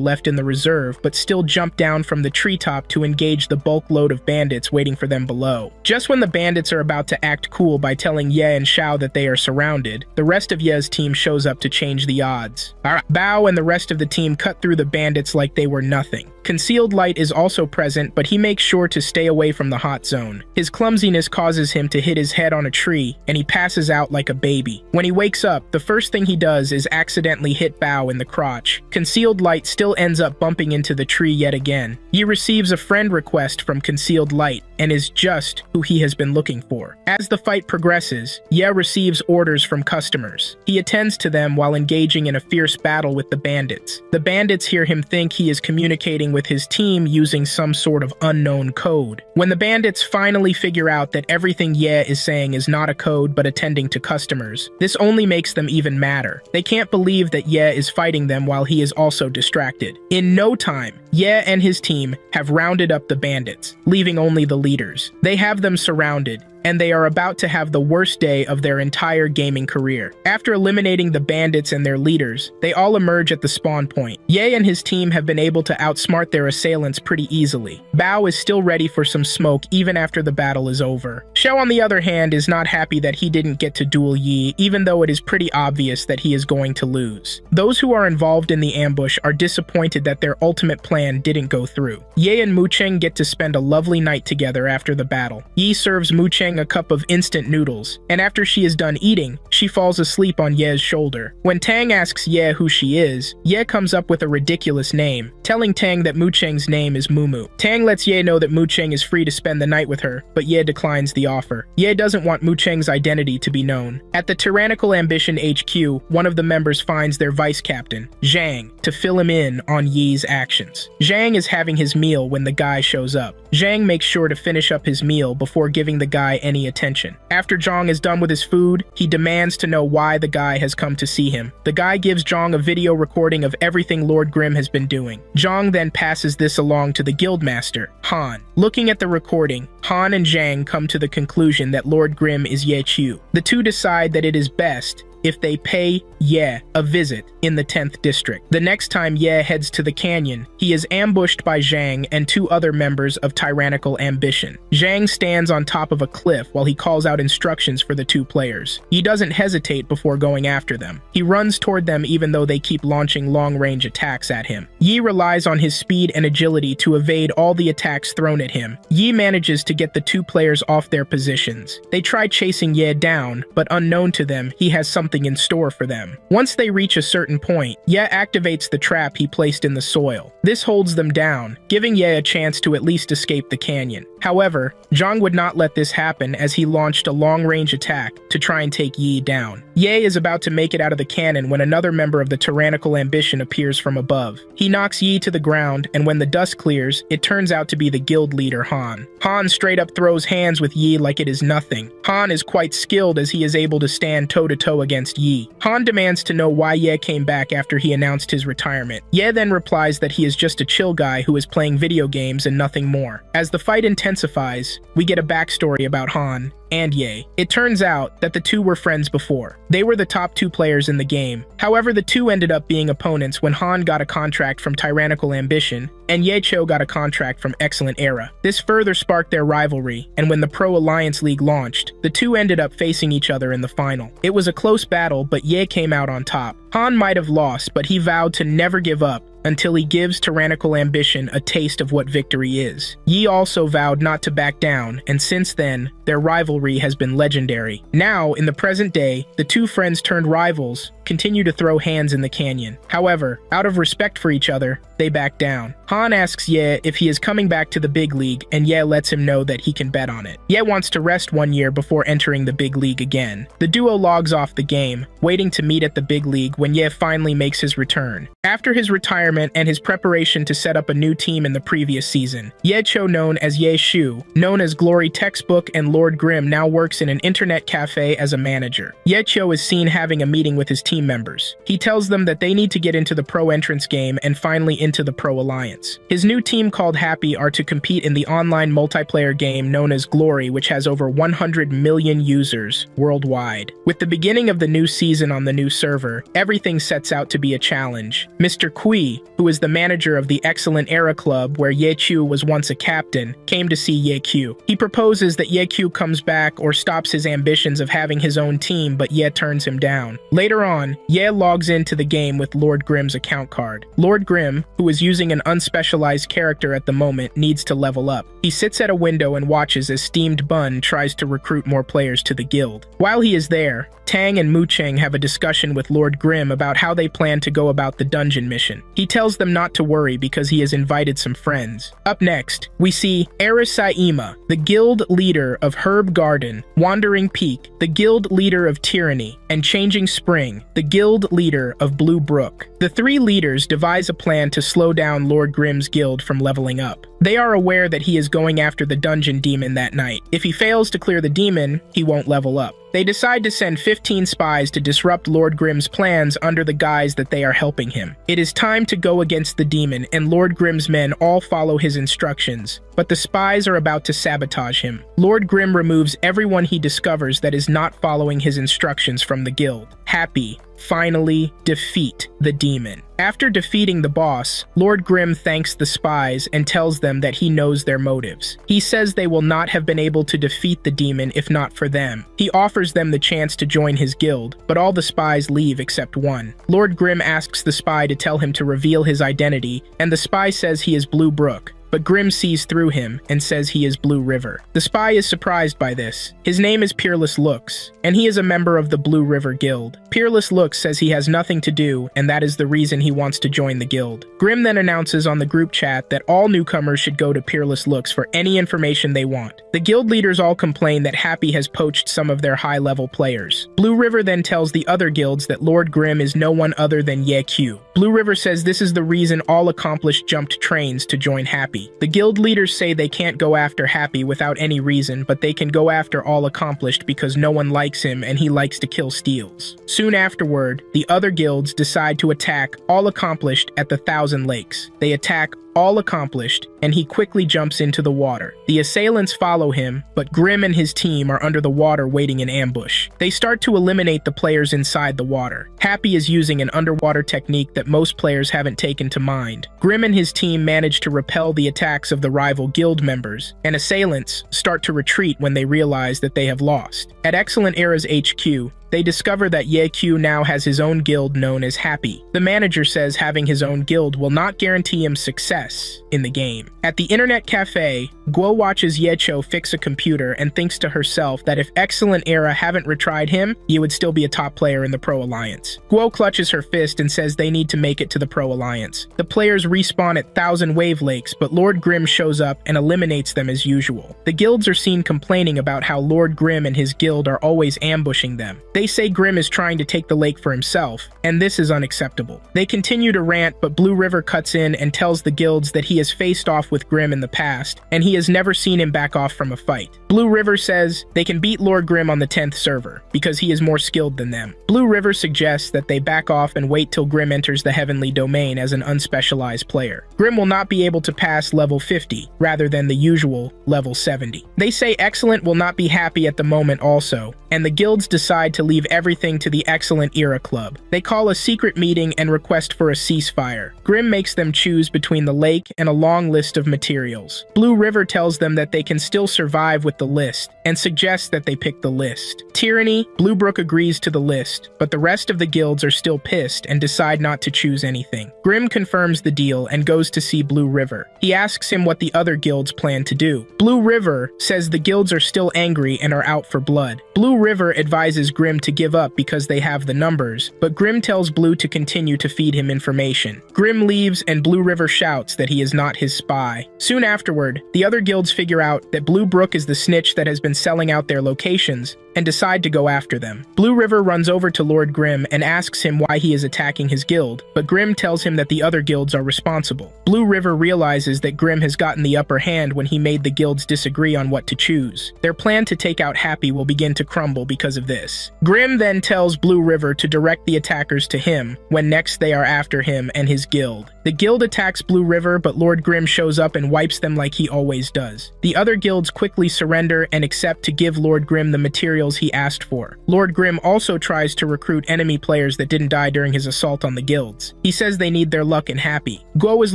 left in the reserve, but still jump down from the treetop to engage the bulk load of bandits waiting for them below. Just when the bandits are about to act cool by telling Ye and Xiao that they are surrounded, the rest of Ye's team shows up to change the odds. Alright, Bao and the rest of the team cut through the bandits like they were nothing. Concealed Light is also present, but he makes sure to stay away from the hot zone. His clumsiness causes him to hit his head on a tree, and he passes out like a baby. When he wakes up, the first thing he does is accidentally hit Bao in the crotch. Concealed Light still ends up bumping into the tree yet again. He receives a friend request from Concealed Light, and is just who he has been looking for. As the fight progresses, Ye receives orders from customers. He attends to them while engaging in a fierce battle with the bandits. The bandits hear him think he is communicating with his team using some sort of unknown code. When the bandits finally figure out that everything Ye is saying is not a code but attending to customers, this only makes them even madder. They can't believe that Ye is fighting them while he is also distracted. In no time, Ye and his team have rounded up the bandits, leaving only the leaders. They have them surrounded, and they are about to have the worst day of their entire gaming career. After eliminating the bandits and their leaders, they all emerge at the spawn point. Ye and his team have been able to outsmart their assailants pretty easily. Bao is still ready for some smoke even after the battle is over. Xiao, on the other hand, is not happy that he didn't get to duel Yi, even though it is pretty obvious that he is going to lose. Those who are involved in the ambush are disappointed that their ultimate plan didn't go through. Ye and Mucheng get to spend a lovely night together after the battle. Yi serves Mucheng a cup of instant noodles, and after she is done eating, she falls asleep on Ye's shoulder. When Tang asks Ye who she is, Ye comes up with a ridiculous name, telling Tang that Mucheng's name is Mumu. Tang lets Ye know that Mucheng is free to spend the night with her, but Ye declines the offer. Ye doesn't want Mucheng's identity to be known. At the Tyrannical Ambition HQ, one of the members finds their vice captain, Zhang, to fill him in on Yi's actions. Zhang is having his meal when the guy shows up. Zhang makes sure to finish up his meal before giving the guy any attention. After Zhang is done with his food, he demands to know why the guy has come to see him. The guy gives Zhang a video recording of everything Lord Grimm has been doing. Zhang then passes this along to the guildmaster, Han. Looking at the recording, Han and Zhang come to the conclusion that Lord Grimm is Ye Qiu. The two decide that it is best if they pay Ye a visit in the 10th district. The next time Ye heads to the canyon, he is ambushed by Zhang and two other members of Tyrannical Ambition. Zhang stands on top of a cliff while he calls out instructions for the two players. He doesn't hesitate before going after them. He runs toward them even though they keep launching long-range attacks at him. Yi relies on his speed and agility to evade all the attacks thrown at him. Yi manages to get the two players off their positions. They try chasing Ye down, but unknown to them, he has something something in store for them. Once they reach a certain point, Ye activates the trap he placed in the soil. This holds them down, giving Ye a chance to at least escape the canyon. However, Zhang would not let this happen as he launched a long-range attack to try and take Yi down. Ye is about to make it out of the cannon when another member of the tyrannical ambition appears from above. He knocks Yi to the ground, and when the dust clears, it turns out to be the guild leader Han. Han straight up throws hands with Yi like it is nothing. Han is quite skilled as he is able to stand toe-to-toe against Yi. Han demands to know why Ye came back after he announced his retirement. Ye then replies that he is just a chill guy who is playing video games and nothing more. As the fight intensifies, we get a backstory about Han and Ye. It turns out that the two were friends before. They were the top two players in the game. However, the two ended up being opponents when Han got a contract from Tyrannical Ambition and Ye Cho got a contract from Excellent Era. This further sparked their rivalry, and when the Pro Alliance League launched, the two ended up facing each other in the final. It was a close battle, but Ye came out on top. Han might have lost, but he vowed to never give up until he gives Tyrannical Ambition a taste of what victory is. Yi also vowed not to back down, and since then, their rivalry has been legendary. Now, in the present day, the two friends turned rivals continue to throw hands in the canyon. However, out of respect for each other, they back down. Han asks Ye if he is coming back to the big league, and Ye lets him know that he can bet on it. Ye wants to rest 1 year before entering the big league again. The duo logs off the game, waiting to meet at the big league when Ye finally makes his return. After his retirement and his preparation to set up a new team in the previous season, Ye Cho, known as Ye Shu, known as Glory Textbook and Lord Grimm, now works in an internet cafe as a manager. Ye Cho is seen having a meeting with his team members. He tells them that they need to get into the pro entrance game and finally into the Pro Alliance. His new team called Happy are to compete in the online multiplayer game known as Glory, which has over 100 million users worldwide. With the beginning of the new season on the new server, everything sets out to be a challenge. Mr. Kui, who is the manager of the Excellent Era Club where Ye Chu was once a captain, came to see Ye Q. He proposes that Ye Q comes back or stops his ambitions of having his own team, but Ye turns him down. Later on, Ye logs into the game with Lord Grimm's account card. Lord Grimm, who is using an unspecialized character at the moment, needs to level up. He sits at a window and watches as Steamed Bun tries to recruit more players to the guild. While he is there, Tang and Mu Cheng have a discussion with Lord Grimm about how they plan to go about the dungeon mission. He tells them not to worry because he has invited some friends. Up next, we see Arisaima, the guild leader of Herb Garden, Wandering Peak, the guild leader of Tyranny, and Changing Spring, the guild leader of Blue Brook. The three leaders devise a plan to slow down Lord Grimm's guild from leveling up. They are aware that he is going after the dungeon demon that night. If he fails to clear the demon, he won't level up. They decide to send 15 spies to disrupt Lord Grimm's plans under the guise that they are helping him. It is time to go against the demon, and Lord Grimm's men all follow his instructions, but the spies are about to sabotage him. Lord Grimm removes everyone he discovers that is not following his instructions from the guild. Happy finally defeat the demon. After defeating the boss, Lord Grimm thanks the spies and tells them that he knows their motives. He says they will not have been able to defeat the demon if not for them. He offers them the chance to join his guild, but all the spies leave except one. Lord Grimm asks the spy to tell him to reveal his identity, and the spy says he is Blue Brook. But Grimm sees through him and says he is Blue River. The spy is surprised by this. His name is Peerless Looks, and he is a member of the Blue River Guild. Peerless Looks says he has nothing to do, and that is the reason he wants to join the guild. Grimm then announces on the group chat that all newcomers should go to Peerless Looks for any information they want. The guild leaders all complain that Happy has poached some of their high-level players. Blue River then tells the other guilds that Lord Grimm is no one other than Ye Q. Blue River says this is the reason all accomplished jumped trains to join Happy. The guild leaders say they can't go after Happy without any reason, but they can go after All Accomplished because no one likes him and he likes to kill steals. Soon afterward, the other guilds decide to attack All Accomplished at the Thousand Lakes. They attack All Accomplished, and he quickly jumps into the water. The assailants follow him, but Grimm and his team are under the water waiting in ambush. They start to eliminate the players inside the water. Happy is using an underwater technique that most players haven't taken to mind. Grimm and his team manage to repel the attacks of the rival guild members, and assailants start to retreat when they realize that they have lost. At Excellent Era's HQ, they discover that Ye Q now has his own guild known as Happy. The manager says having his own guild will not guarantee him success in the game. At the internet cafe, Guo watches Yecho fix a computer and thinks to herself that if Excellent Era haven't retried him, he would still be a top player in the Pro Alliance. Guo clutches her fist and says they need to make it to the Pro Alliance. The players respawn at Thousand Wave Lakes, but Lord Grimm shows up and eliminates them as usual. The guilds are seen complaining about how Lord Grimm and his guild are always ambushing them. They say Grimm is trying to take the lake for himself, and this is unacceptable. They continue to rant, but Blue River cuts in and tells the guilds that he has faced off with Grimm in the past, and he has never seen him back off from a fight. Blue River says they can beat Lord Grimm on the 10th server, because he is more skilled than them. Blue River suggests that they back off and wait till Grimm enters the Heavenly Domain as an unspecialized player. Grimm will not be able to pass level 50, rather than the usual level 70. They say Excellent will not be happy at the moment also, and the guilds decide to leave everything to the Excellent Era Club. They call a secret meeting and request for a ceasefire. Grimm makes them choose between the lake and a long list of materials. Blue River tells them that they can still survive with the list, and suggests that they pick the list. Tyranny, Bluebrook agrees to the list, but the rest of the guilds are still pissed and decide not to choose anything. Grimm confirms the deal and goes to see Blue River. He asks him what the other guilds plan to do. Blue River says the guilds are still angry and are out for blood. Blue River advises Grimm to give up because they have the numbers, but Grimm tells Blue to continue to feed him information. Grimm leaves and Blue River shouts that he is not his spy. Soon afterward, the other guilds figure out that Blue Brook is the snitch that has been selling out their locations, and decide to go after them. Blue River runs over to Lord Grimm and asks him why he is attacking his guild, but Grimm tells him that the other guilds are responsible. Blue River realizes that Grimm has gotten the upper hand when he made the guilds disagree on what to choose. Their plan to take out Happy will begin to crumble because of this. Grimm then tells Blue River to direct the attackers to him when next they are after him and his guild. The guild attacks Blue River, but Lord Grimm shows up and wipes them like he always does. The other guilds quickly surrender and accept to give Lord Grimm the materials he asked for. Lord Grimm also tries to recruit enemy players that didn't die during his assault on the guilds. He says they need their luck and Happy. Guo is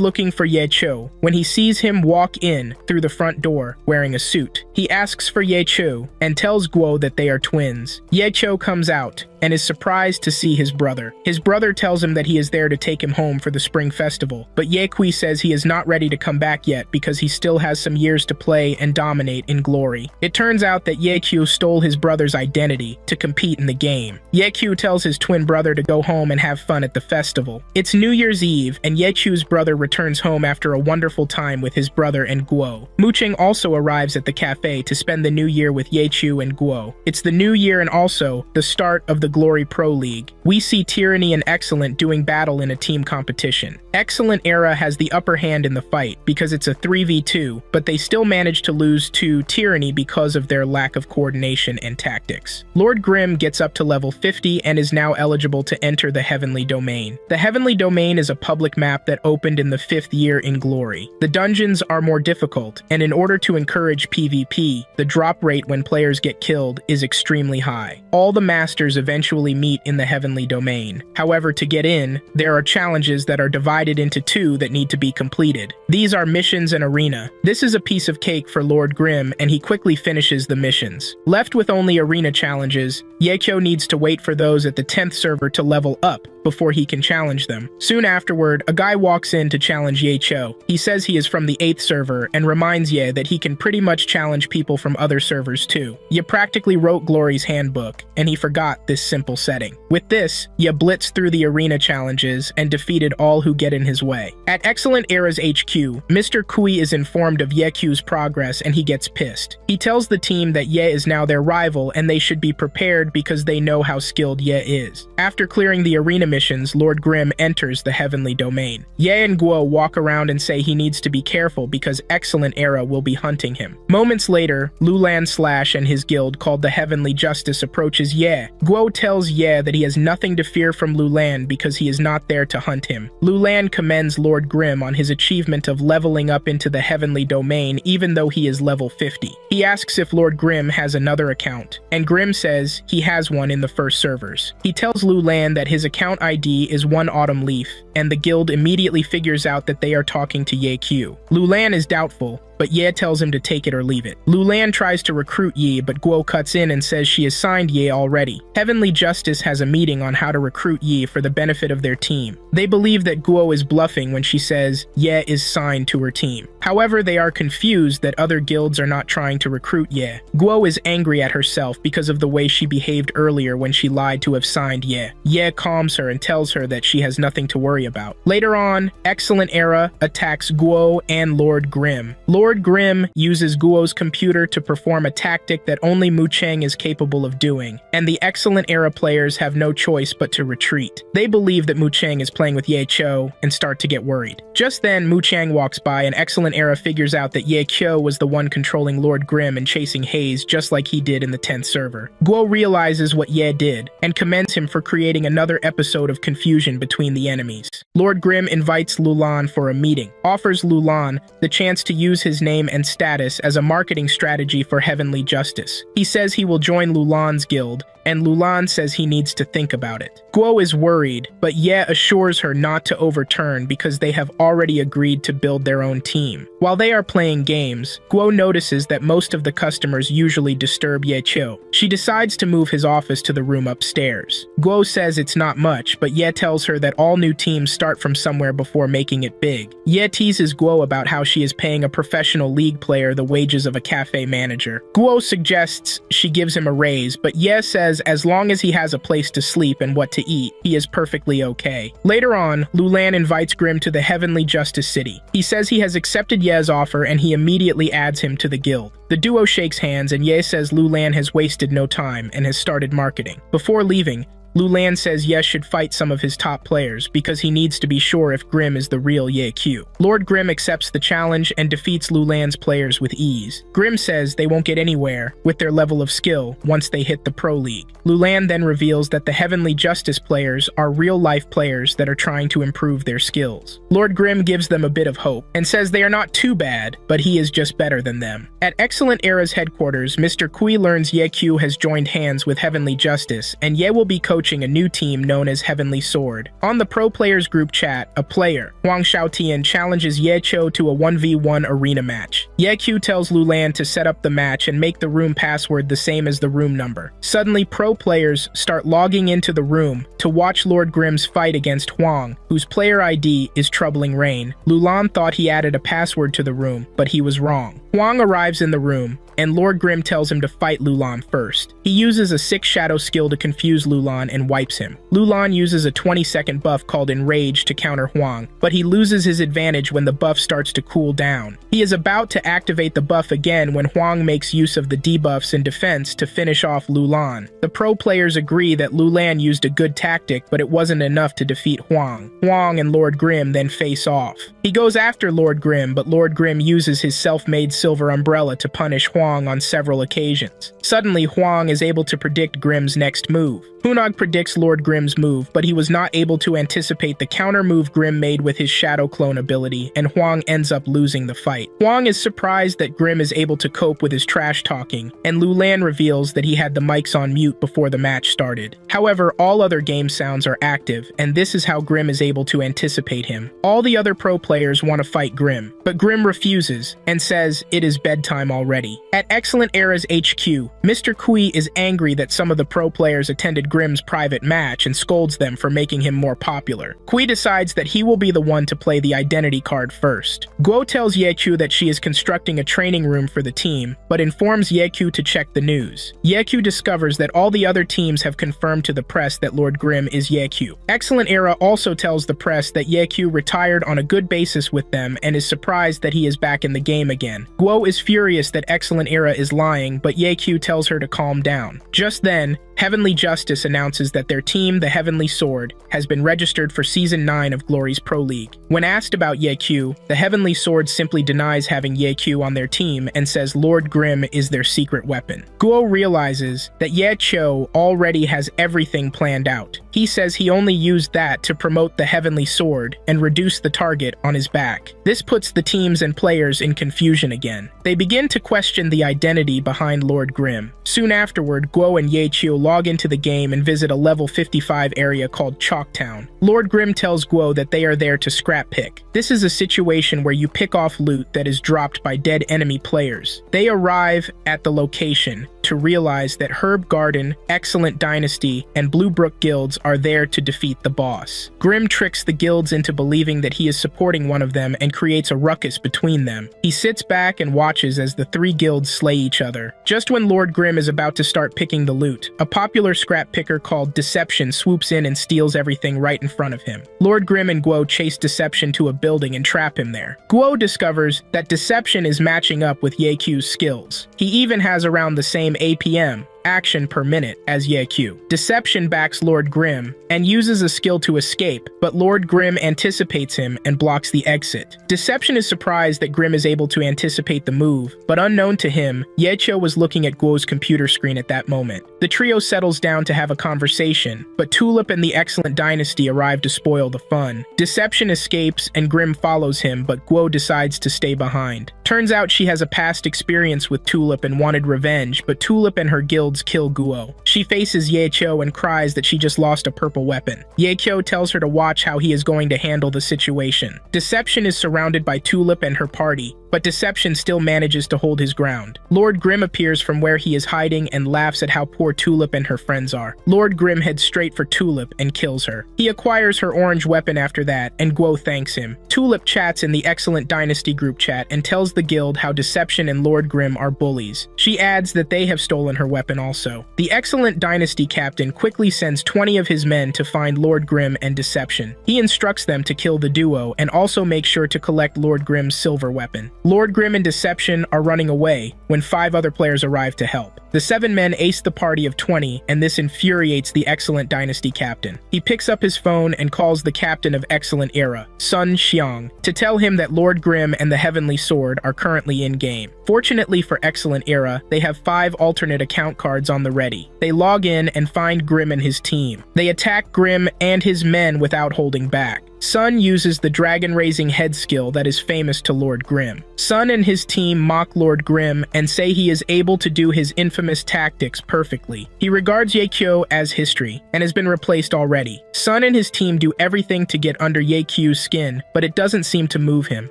looking for Ye Cho when he sees him walk in through the front door wearing a suit. He asks for Ye Cho and tells Guo that they are twins. Ye Cho comes out and is surprised to see his brother. His brother tells him that he is there to take him home for the spring festival, but Ye Kui says he is not ready to come back yet because he still has some years to play and dominate in glory. It turns out that Ye Q stole his brother's identity to compete in the game. Ye Q tells his twin brother to go home and have fun at the festival. It's New Year's Eve, and Ye Q's brother returns home after a wonderful time with his brother and Guo. Muching also arrives at the cafe to spend the new year with Ye Chu and Guo. It's the new year and also the start of the Glory Pro League. We see Tyranny and Excellent doing battle in a team competition. Excellent Era has the upper hand in the fight because it's a 3v2, but they still manage to lose to Tyranny because of their lack of coordination and tactics. Lord Grimm gets up to level 50 and is now eligible to enter the Heavenly Domain. The Heavenly Domain is a public map that opened in the 5th year in Glory. The dungeons are more difficult, and in order to encourage PvP, the drop rate when players get killed is extremely high. All the masters eventually meet in the Heavenly Domain. However, to get in, there are challenges that are divided into two that need to be completed. These are missions and arena. This is a piece of cake for Lord Grimm, and he quickly finishes the missions. Left with only arena challenges, Yecho needs to wait for those at the 10th server to level up before he can challenge them. Soon afterward, a guy walks in to challenge Yecho. He says he is from the 8th server and reminds Ye that he can pretty much challenge people from other servers too. Ye practically wrote Glory's handbook, and he forgot this simple setting. With this, Ye blitzed through the arena challenges and defeated all who get in his way. At Excellent Era's HQ, Mr. Kui is informed of Yekyu's progress and he gets pissed. He tells the team that Ye is now their rival and they should be prepared because they know how skilled Ye is. After clearing the arena missions, Lord Grimm enters the Heavenly Domain. Ye and Guo walk around and say he needs to be careful because Excellent Era will be hunting him. Moments later, Lulan Slash and his guild called the Heavenly Justice approaches Ye. Guo tells Ye that he has nothing to fear from Lulan because he is not there to hunt him. Lulan commends Lord Grimm on his achievement of leveling up into the Heavenly Domain even though he is level 50. He asks if Lord Grimm has another account, and Grimm says he has one in the first servers. He tells Lulan that his account ID is One Autumn Leaf, and the guild immediately figures out that they are talking to Ye Q. Lulan is doubtful, but Ye tells him to take it or leave it. Lulan tries to recruit Ye, but Guo cuts in and says she has signed Ye already. Heavenly Justice has a meeting on how to recruit Ye for the benefit of their team. They believe that Guo is bluffing when she says Ye is signed to her team. However, they are confused that other guilds are not trying to recruit Ye. Guo is angry at herself because of the way she behaved earlier when she lied to have signed Ye. Ye calms her and tells her that she has nothing to worry about. Later on, Excellent Era attacks Guo and Lord Grimm. Lord Grimm uses Guo's computer to perform a tactic that only Mu Cheng is capable of doing, and the Excellent Era players have no choice but to retreat. They believe that Mu Cheng is playing with Ye Cho and start to get worried. Just then, Mu Cheng walks by and Excellent Era figures out that Ye Cho was the one controlling Lord Grimm and chasing Haze just like he did in the 10th server. Guo realizes what Ye did and commends him for creating another episode of confusion between the enemies. Lord Grimm invites Lulan for a meeting, offers Lulan the chance to use his name and status as a marketing strategy for Heavenly Justice. He says he will join Lulan's guild, and Lulan says he needs to think about it. Guo is worried, but Ye assures her not to overturn because they have already agreed to build their own team. While they are playing games, Guo notices that most of the customers usually disturb Ye Cho. She decides to move his office to the room upstairs. Guo says it's not much, but Ye tells her that all new teams start from somewhere before making it big. Ye teases Guo about how she is paying a professional league player the wages of a cafe manager. Guo suggests she gives him a raise, but Ye says as long as he has a place to sleep and what to eat, he is perfectly okay. Later on, Lulan invites Grimm to the Heavenly Justice City. He says he has accepted Ye's offer and he immediately adds him to the guild. The duo shakes hands and Ye says Lulan has wasted no time and has started marketing. Before leaving, Lulan says Ye should fight some of his top players because he needs to be sure if Grimm is the real Ye Q. Lord Grimm accepts the challenge and defeats Lulan's players with ease. Grimm says they won't get anywhere with their level of skill once they hit the Pro League. Lulan then reveals that the Heavenly Justice players are real-life players that are trying to improve their skills. Lord Grimm gives them a bit of hope and says they are not too bad, but he is just better than them. At Excellent Era's headquarters, Mr. Kui learns Ye Q has joined hands with Heavenly Justice, and Ye will be coaching a new team known as Heavenly Sword. On the Pro Players group chat, a player, Huang Xiaotian, challenges Ye Cho to a 1v1 arena match. Ye Q tells Lulan to set up the match and make the room password the same as the room number. Suddenly, pro players start logging into the room to watch Lord Grimm's fight against Huang, whose player ID is Troubling Rain. Lulan thought he added a password to the room, but he was wrong. Huang arrives in the room, and Lord Grimm tells him to fight Lulan first. He uses a 6 shadow skill to confuse Lulan and wipes him. Lulan uses a 20-second buff called Enrage to counter Huang, but he loses his advantage when the buff starts to cool down. He is about to activate the buff again when Huang makes use of the debuffs in defense to finish off Lulan. The pro players agree that Lulan used a good tactic, but it wasn't enough to defeat Huang. Huang and Lord Grimm then face off. He goes after Lord Grimm, but Lord Grimm uses his self-made silver umbrella to punish Huang on several occasions. Suddenly, Huang is able to predict Grimm's next move. Hunog predicts Lord Grimm's move, but he was not able to anticipate the counter move Grimm made with his Shadow Clone ability, and Huang ends up losing the fight. Huang is surprised that Grimm is able to cope with his trash talking, and Lulan reveals that he had the mics on mute before the match started. However, all other game sounds are active, and this is how Grimm is able to anticipate him. All the other pro players want to fight Grimm, but Grimm refuses and says it is bedtime already. At Excellent Era's HQ, Mr. Kui is angry that some of the pro players attended Grimm's private match and scolds them for making him more popular. Kui decides that he will be the one to play the identity card first. Guo tells Yeqiu that she is constructing a training room for the team, but informs Yeqiu to check the news. Yeqiu discovers that all the other teams have confirmed to the press that Lord Grimm is Yeqiu. Excellent Era also tells the press that Yeqiu retired on a good basis with them and is surprised that he is back in the game again. Guo is furious that Excellent Era is lying, but Yeqiu tells her to calm down. Just then, Heavenly Justice announces that their team, the Heavenly Sword, has been registered for Season 9 of Glory's Pro League. When asked about Yeqiu, the Heavenly Sword simply denies having Yeqiu on their team and says Lord Grimm is their secret weapon. Guo realizes that Ye Cho already has everything planned out. He says he only used that to promote the Heavenly Sword and reduce the target on his back. This puts the teams and players in confusion again. They begin to question the identity behind Lord Grimm. Soon afterward, Guo and Yeqiu log into the game and visit a level 55 area called Chalktown. Lord Grimm tells Guo that they are there to scrap pick. This is a situation where you pick off loot that is dropped by dead enemy players. They arrive at the location to realize that Herb Garden, Excellent Dynasty, and Blue Brook guilds are there to defeat the boss. Grimm tricks the guilds into believing that he is supporting one of them and creates a ruckus between them. He sits back and watches as the three guilds slay each other. Just when Lord Grimm is about to start picking the loot, a popular scrap picker called Deception swoops in and steals everything right in front of him. Lord Grimm and Guo chase Deception to a building and trap him there. Guo discovers that Deception is matching up with Yekyu's skills. He even has around the same APM, action per minute, as Yekyu. Deception backs Lord Grimm and uses a skill to escape, but Lord Grimm anticipates him and blocks the exit. Deception is surprised that Grimm is able to anticipate the move, but unknown to him, Yecho was looking at Guo's computer screen at that moment. The trio settles down to have a conversation, but Tulip and the Excellent Dynasty arrive to spoil the fun. Deception escapes and Grimm follows him, but Guo decides to stay behind. Turns out she has a past experience with Tulip and wanted revenge, but Tulip and her guilds kill Guo. She faces Yecho and cries that she just lost a purple weapon. Yecho tells her to watch how he is going to handle the situation. Deception is surrounded by Tulip and her party, but Deception still manages to hold his ground. Lord Grimm appears from where he is hiding and laughs at how poor Tulip and her friends are. Lord Grimm heads straight for Tulip and kills her. He acquires her orange weapon after that, and Guo thanks him. Tulip chats in the Excellent Dynasty group chat and tells the guild how Deception and Lord Grimm are bullies. She adds that they have stolen her weapon also. The Excellent Dynasty captain quickly sends 20 of his men to find Lord Grimm and Deception. He instructs them to kill the duo and also make sure to collect Lord Grimm's silver weapon. Lord Grimm and Deception are running away when 5 other players arrive to help. The 7 men ace the party of 20, and this infuriates the Excellent Dynasty captain. He picks up his phone and calls the captain of Excellent Era, Sun Xiang, to tell him that Lord Grimm and the Heavenly Sword are currently in-game. Fortunately for Excellent Era, they have 5 alternate account cards on the ready. They log in and find Grimm and his team. They attack Grimm and his men without holding back. Sun uses the dragon-raising head skill that is famous to Lord Grimm. Sun and his team mock Lord Grimm and say he is able to do his infamous tactics perfectly. He regards Yekyo as history and has been replaced already. Sun and his team do everything to get under Yekyo's skin, but it doesn't seem to move him.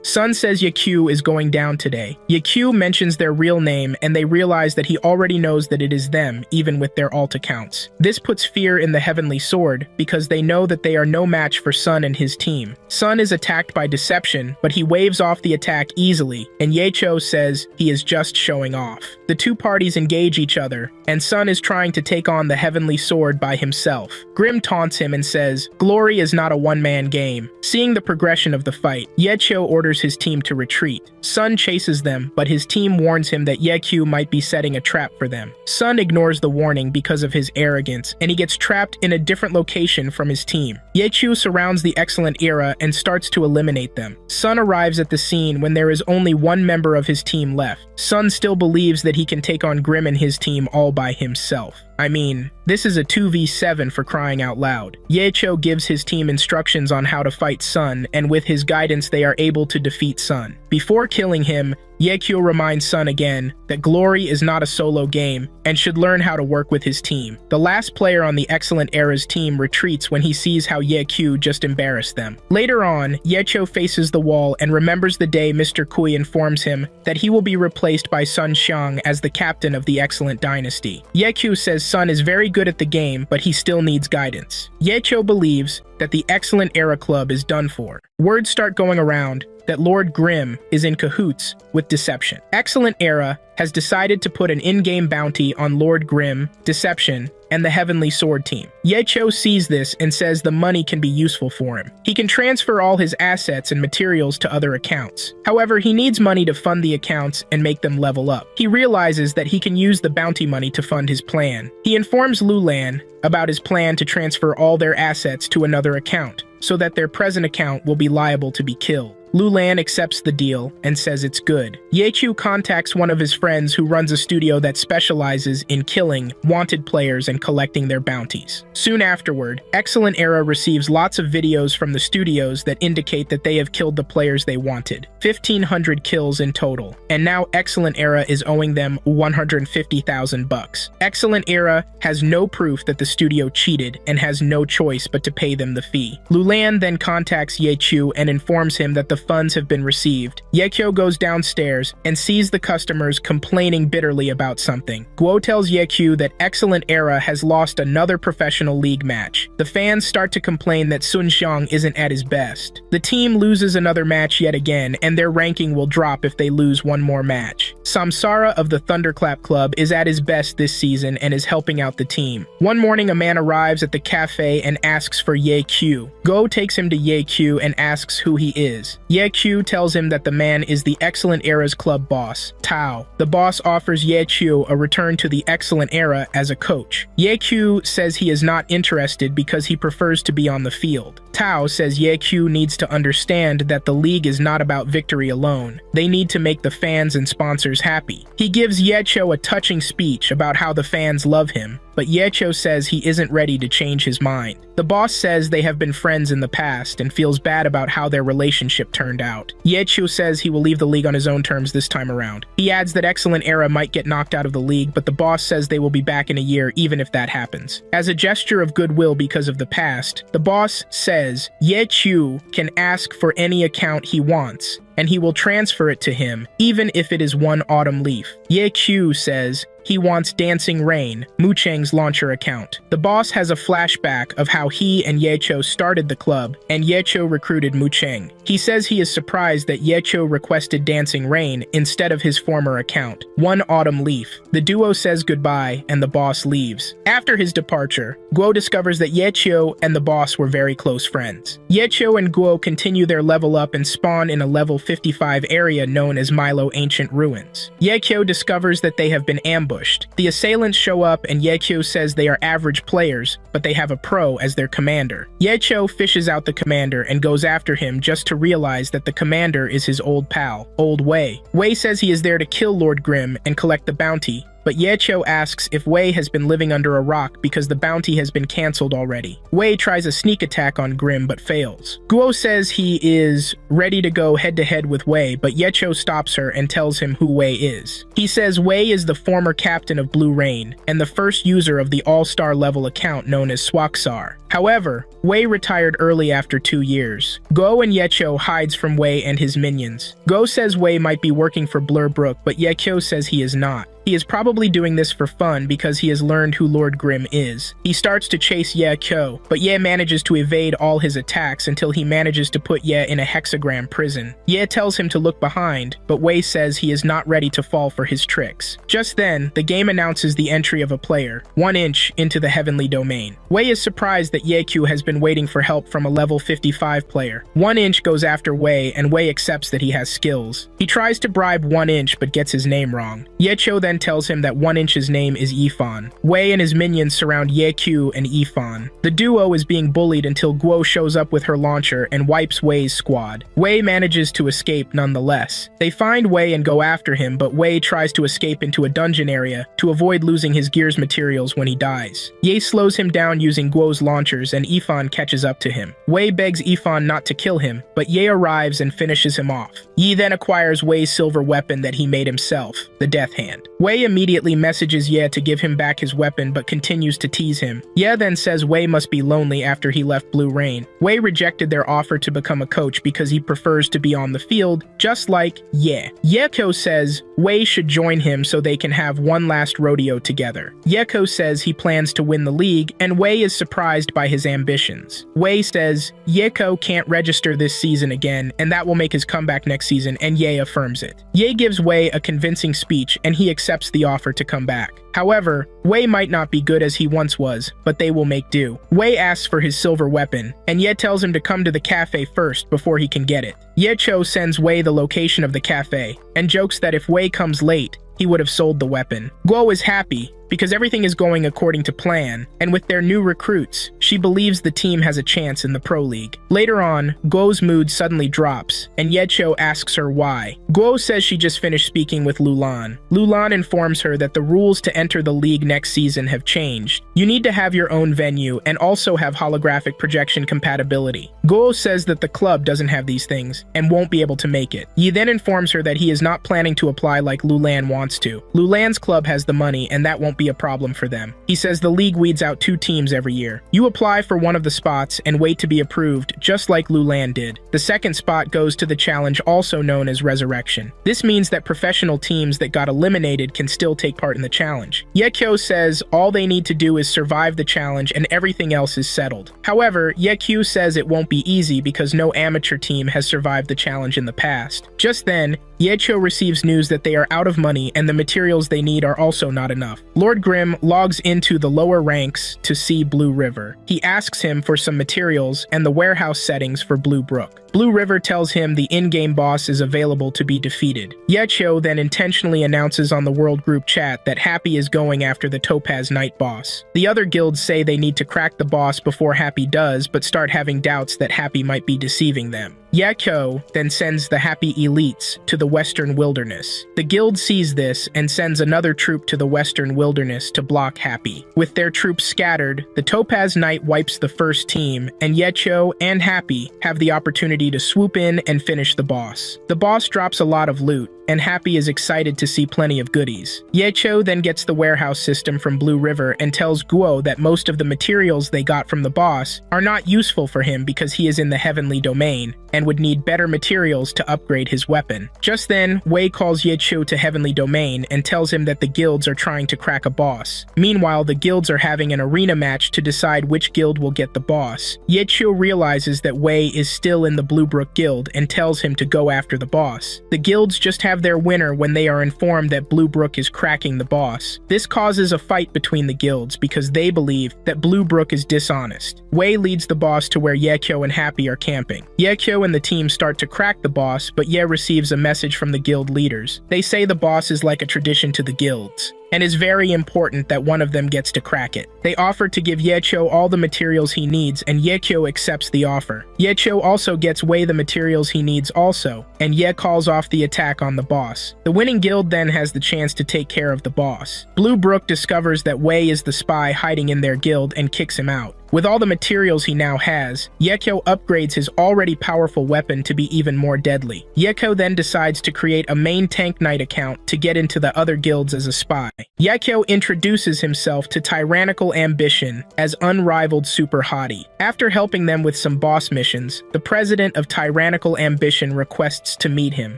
Sun says Yekyo is going down today. Yekyo mentions their real name and they realize that he already knows that it is them, even with their alt accounts. This puts fear in the Heavenly Sword because they know that they are no match for Sun and his team. Sun is attacked by Deception, but he waves off the attack easily, and Yecho says he is just showing off. The two parties engage each other, and Sun is trying to take on the Heavenly Sword by himself. Grimm taunts him and says, "Glory is not a one-man game." Seeing the progression of the fight, Yecho orders his team to retreat. Sun chases them, but his team warns him that Yekyu might be setting a trap for them. Sun ignores the warning because of his arrogance, and he gets trapped in a different location from his team. Yekyu surrounds the Excellent Era and starts to eliminate them. Sun arrives at the scene when there is only one member of his team left. Sun still believes that he can take on Grimm and his team all by himself. I mean, this is a 2v7 for crying out loud. Yecho gives his team instructions on how to fight Sun, and with his guidance they are able to defeat Sun. Before killing him, Yekyo reminds Sun again that Glory is not a solo game and should learn how to work with his team. The last player on the Excellent Era's team retreats when he sees how Yekyu just embarrassed them. Later on, Yecho faces the wall and remembers the day Mr. Kui informs him that he will be replaced by Sun Xiang as the captain of the Excellent Dynasty. Yekyu says Sun is very good at the game, but he still needs guidance. Yecho believes that the Excellent Era Club is done for. Words start going around that Lord Grimm is in cahoots with Deception. Excellent Era has decided to put an in-game bounty on Lord Grimm, Deception, and the Heavenly Sword team. Yecho sees this and says the money can be useful for him. He can transfer all his assets and materials to other accounts. However, he needs money to fund the accounts and make them level up. He realizes that he can use the bounty money to fund his plan. He informs Lulan about his plan to transfer all their assets to another account, so that their present account will be liable to be killed. Lulan accepts the deal and says it's good. Yechu contacts one of his friends who runs a studio that specializes in killing wanted players and collecting their bounties. Soon afterward, Excellent Era receives lots of videos from the studios that indicate that they have killed the players they wanted. 1,500 kills in total, and now Excellent Era is owing them $150,000. Excellent Era has no proof that the studio cheated and has no choice but to pay them the fee. Lulan then contacts Yechu and informs him that the funds have been received. Yechu goes downstairs and sees the customers complaining bitterly about something. Guo tells Yechu that Excellent Era has lost another professional league match. The fans start to complain that Sun Xiang isn't at his best. The team loses another match yet again, and their ranking will drop if they lose one more match. Samsara of the Thunderclap Club is at his best this season and is helping out the team. One morning, a man arrives at the cafe and asks for Ye Q. Go takes him to Ye Q and asks who he is. Ye Q tells him that the man is the Excellent Era's club boss, Tao. The boss offers Ye Q a return to the Excellent Era as a coach. Ye Q says he is not interested because he prefers to be on the field. Tao says Ye Q needs to understand that the league is not about victory alone. They need to make the fans and sponsors happy. He gives Yecho a touching speech about how the fans love him, but Yecho says he isn't ready to change his mind. The boss says they have been friends in the past and feels bad about how their relationship turned out. Yecho says he will leave the league on his own terms this time around. He adds that Excellent Era might get knocked out of the league, but the boss says they will be back in a year even if that happens. As a gesture of goodwill because of the past, the boss says Yechu can ask for any account he wants, and he will transfer it to him, even if it is one autumn leaf. Ye Q says he wants Dancing Rain, Mu Cheng's launcher account. The boss has a flashback of how he and Yecho started the club, and Yecho recruited Mu Cheng. He says he is surprised that Yecho requested Dancing Rain instead of his former account, One Autumn Leaf. The duo says goodbye, and the boss leaves. After his departure, Guo discovers that Yecho and the boss were very close friends. Yecho and Guo continue their level up and spawn in a level 55 area known as Milo Ancient Ruins. Yecho discovers that they have been ambushed. The assailants show up and Yecho says they are average players, but they have a pro as their commander. Yecho fishes out the commander and goes after him just to realize that the commander is his old pal, Old Wei. Wei says he is there to kill Lord Grimm and collect the bounty, but Yecho asks if Wei has been living under a rock because the bounty has been cancelled already. Wei tries a sneak attack on Grimm but fails. Guo says he is ready to go head-to-head with Wei, but Yecho stops her and tells him who Wei is. He says Wei is the former captain of Blue Rain and the first user of the all-star level account known as Swaksar. However, Wei retired early after 2 years. Go and Yecho hides from Wei and his minions. Go says Wei might be working for Blur Brook, but Yecho says he is not. He is probably doing this for fun because he has learned who Lord Grimm is. He starts to chase Ye Kyo, but Ye manages to evade all his attacks until he manages to put Ye in a hexagram prison. Ye tells him to look behind, but Wei says he is not ready to fall for his tricks. Just then, the game announces the entry of a player, 1 inch into the heavenly domain. Wei is surprised that Ye Kyo has been waiting for help from a level 55 player. 1 inch goes after Wei, and Wei accepts that he has skills. He tries to bribe 1 inch but gets his name wrong. Yecho then tells him that 1 inch's name is Ifan. Wei and his minions surround Ye Q and Ifan. The duo is being bullied until Guo shows up with her launcher and wipes Wei's squad. Wei manages to escape nonetheless. They find Wei and go after him, but Wei tries to escape into a dungeon area to avoid losing his gear's materials when he dies. Ye slows him down using Guo's launchers and Ifan catches up to him. Wei begs Ifan not to kill him, but Ye arrives and finishes him off. Yi then acquires Wei's silver weapon that he made himself, the Death Hand. Wei immediately messages Ye to give him back his weapon but continues to tease him. Ye then says Wei must be lonely after he left Blue Rain. Wei rejected their offer to become a coach because he prefers to be on the field, just like Ye. Yeko says Wei should join him so they can have one last rodeo together. Yeko says he plans to win the league, and Wei is surprised by his ambitions. Wei says Yeko can't register this season again, and that will make his comeback next season, and Ye affirms it. Ye gives Wei a convincing speech, and he accepts the offer to come back. However, Wei might not be good as he once was, but they will make do. Wei asks for his silver weapon, and Ye tells him to come to the cafe first before he can get it. Ye Cho sends Wei the location of the cafe, and jokes that if Wei comes late, he would have sold the weapon. Guo is happy, because everything is going according to plan, and with their new recruits, she believes the team has a chance in the Pro League. Later on, Guo's mood suddenly drops, and Yecho asks her why. Guo says she just finished speaking with Lulan. Lulan informs her that the rules to enter the league next season have changed. You need to have your own venue and also have holographic projection compatibility. Guo says that the club doesn't have these things and won't be able to make it. Yi then informs her that he is not planning to apply like Lulan wants to. Lulan's club has the money and that won't be a problem for them. He says the league weeds out 2 teams every year. You apply for one of the spots and wait to be approved just like Lulan did. The second spot goes to the challenge also known as Resurrection. This means that professional teams that got eliminated can still take part in the challenge. Yekyo says all they need to do is survive the challenge and everything else is settled. However, Yekyu says it won't be easy because no amateur team has survived the challenge in the past. Just then, Yecho receives news that they are out of money and the materials they need are also not enough. Lord Grimm logs into the lower ranks to see Blue River. He asks him for some materials and the warehouse settings for Blue Brook. Blue River tells him the in-game boss is available to be defeated. Yecho then intentionally announces on the World Group chat that Happy is going after the Topaz Knight boss. The other guilds say they need to crack the boss before Happy does, but start having doubts that Happy might be deceiving them. Yakko then sends the Happy elites to the Western Wilderness. The guild sees this and sends another troop to the Western Wilderness to block Happy. With their troops scattered, the Topaz Knight wipes the first team, and Yecho and Happy have the opportunity to swoop in and finish the boss. The boss drops a lot of loot, and Happy is excited to see plenty of goodies. Yecho then gets the warehouse system from Blue River and tells Guo that most of the materials they got from the boss are not useful for him because he is in the heavenly domain and would need better materials to upgrade his weapon. Just then, Wei calls Yecho to heavenly domain and tells him that the guilds are trying to crack a boss. Meanwhile, the guilds are having an arena match to decide which guild will get the boss. Yecho realizes that Wei is still in the Blue Brook guild and tells him to go after the boss. The guilds just have their winner when they are informed that Blue Brook is cracking the boss. This causes a fight between the guilds because they believe that Blue Brook is dishonest. Wei leads the boss to where Yecho and Happy are camping. Yecho and the team start to crack the boss, but Ye receives a message from the guild leaders. They say the boss is like a tradition to the guilds, and is very important that one of them gets to crack it. They offer to give Yecho all the materials he needs, and Yecho accepts the offer. Yecho also gets Wei the materials he needs also, and Ye calls off the attack on the boss. The winning guild then has the chance to take care of the boss. Blue Brook discovers that Wei is the spy hiding in their guild and kicks him out. With all the materials he now has, Yekko upgrades his already powerful weapon to be even more deadly. Yekko then decides to create a main Tank Knight account to get into the other guilds as a spy. Yekko introduces himself to Tyrannical Ambition as unrivaled super hottie. After helping them with some boss missions, the president of Tyrannical Ambition requests to meet him.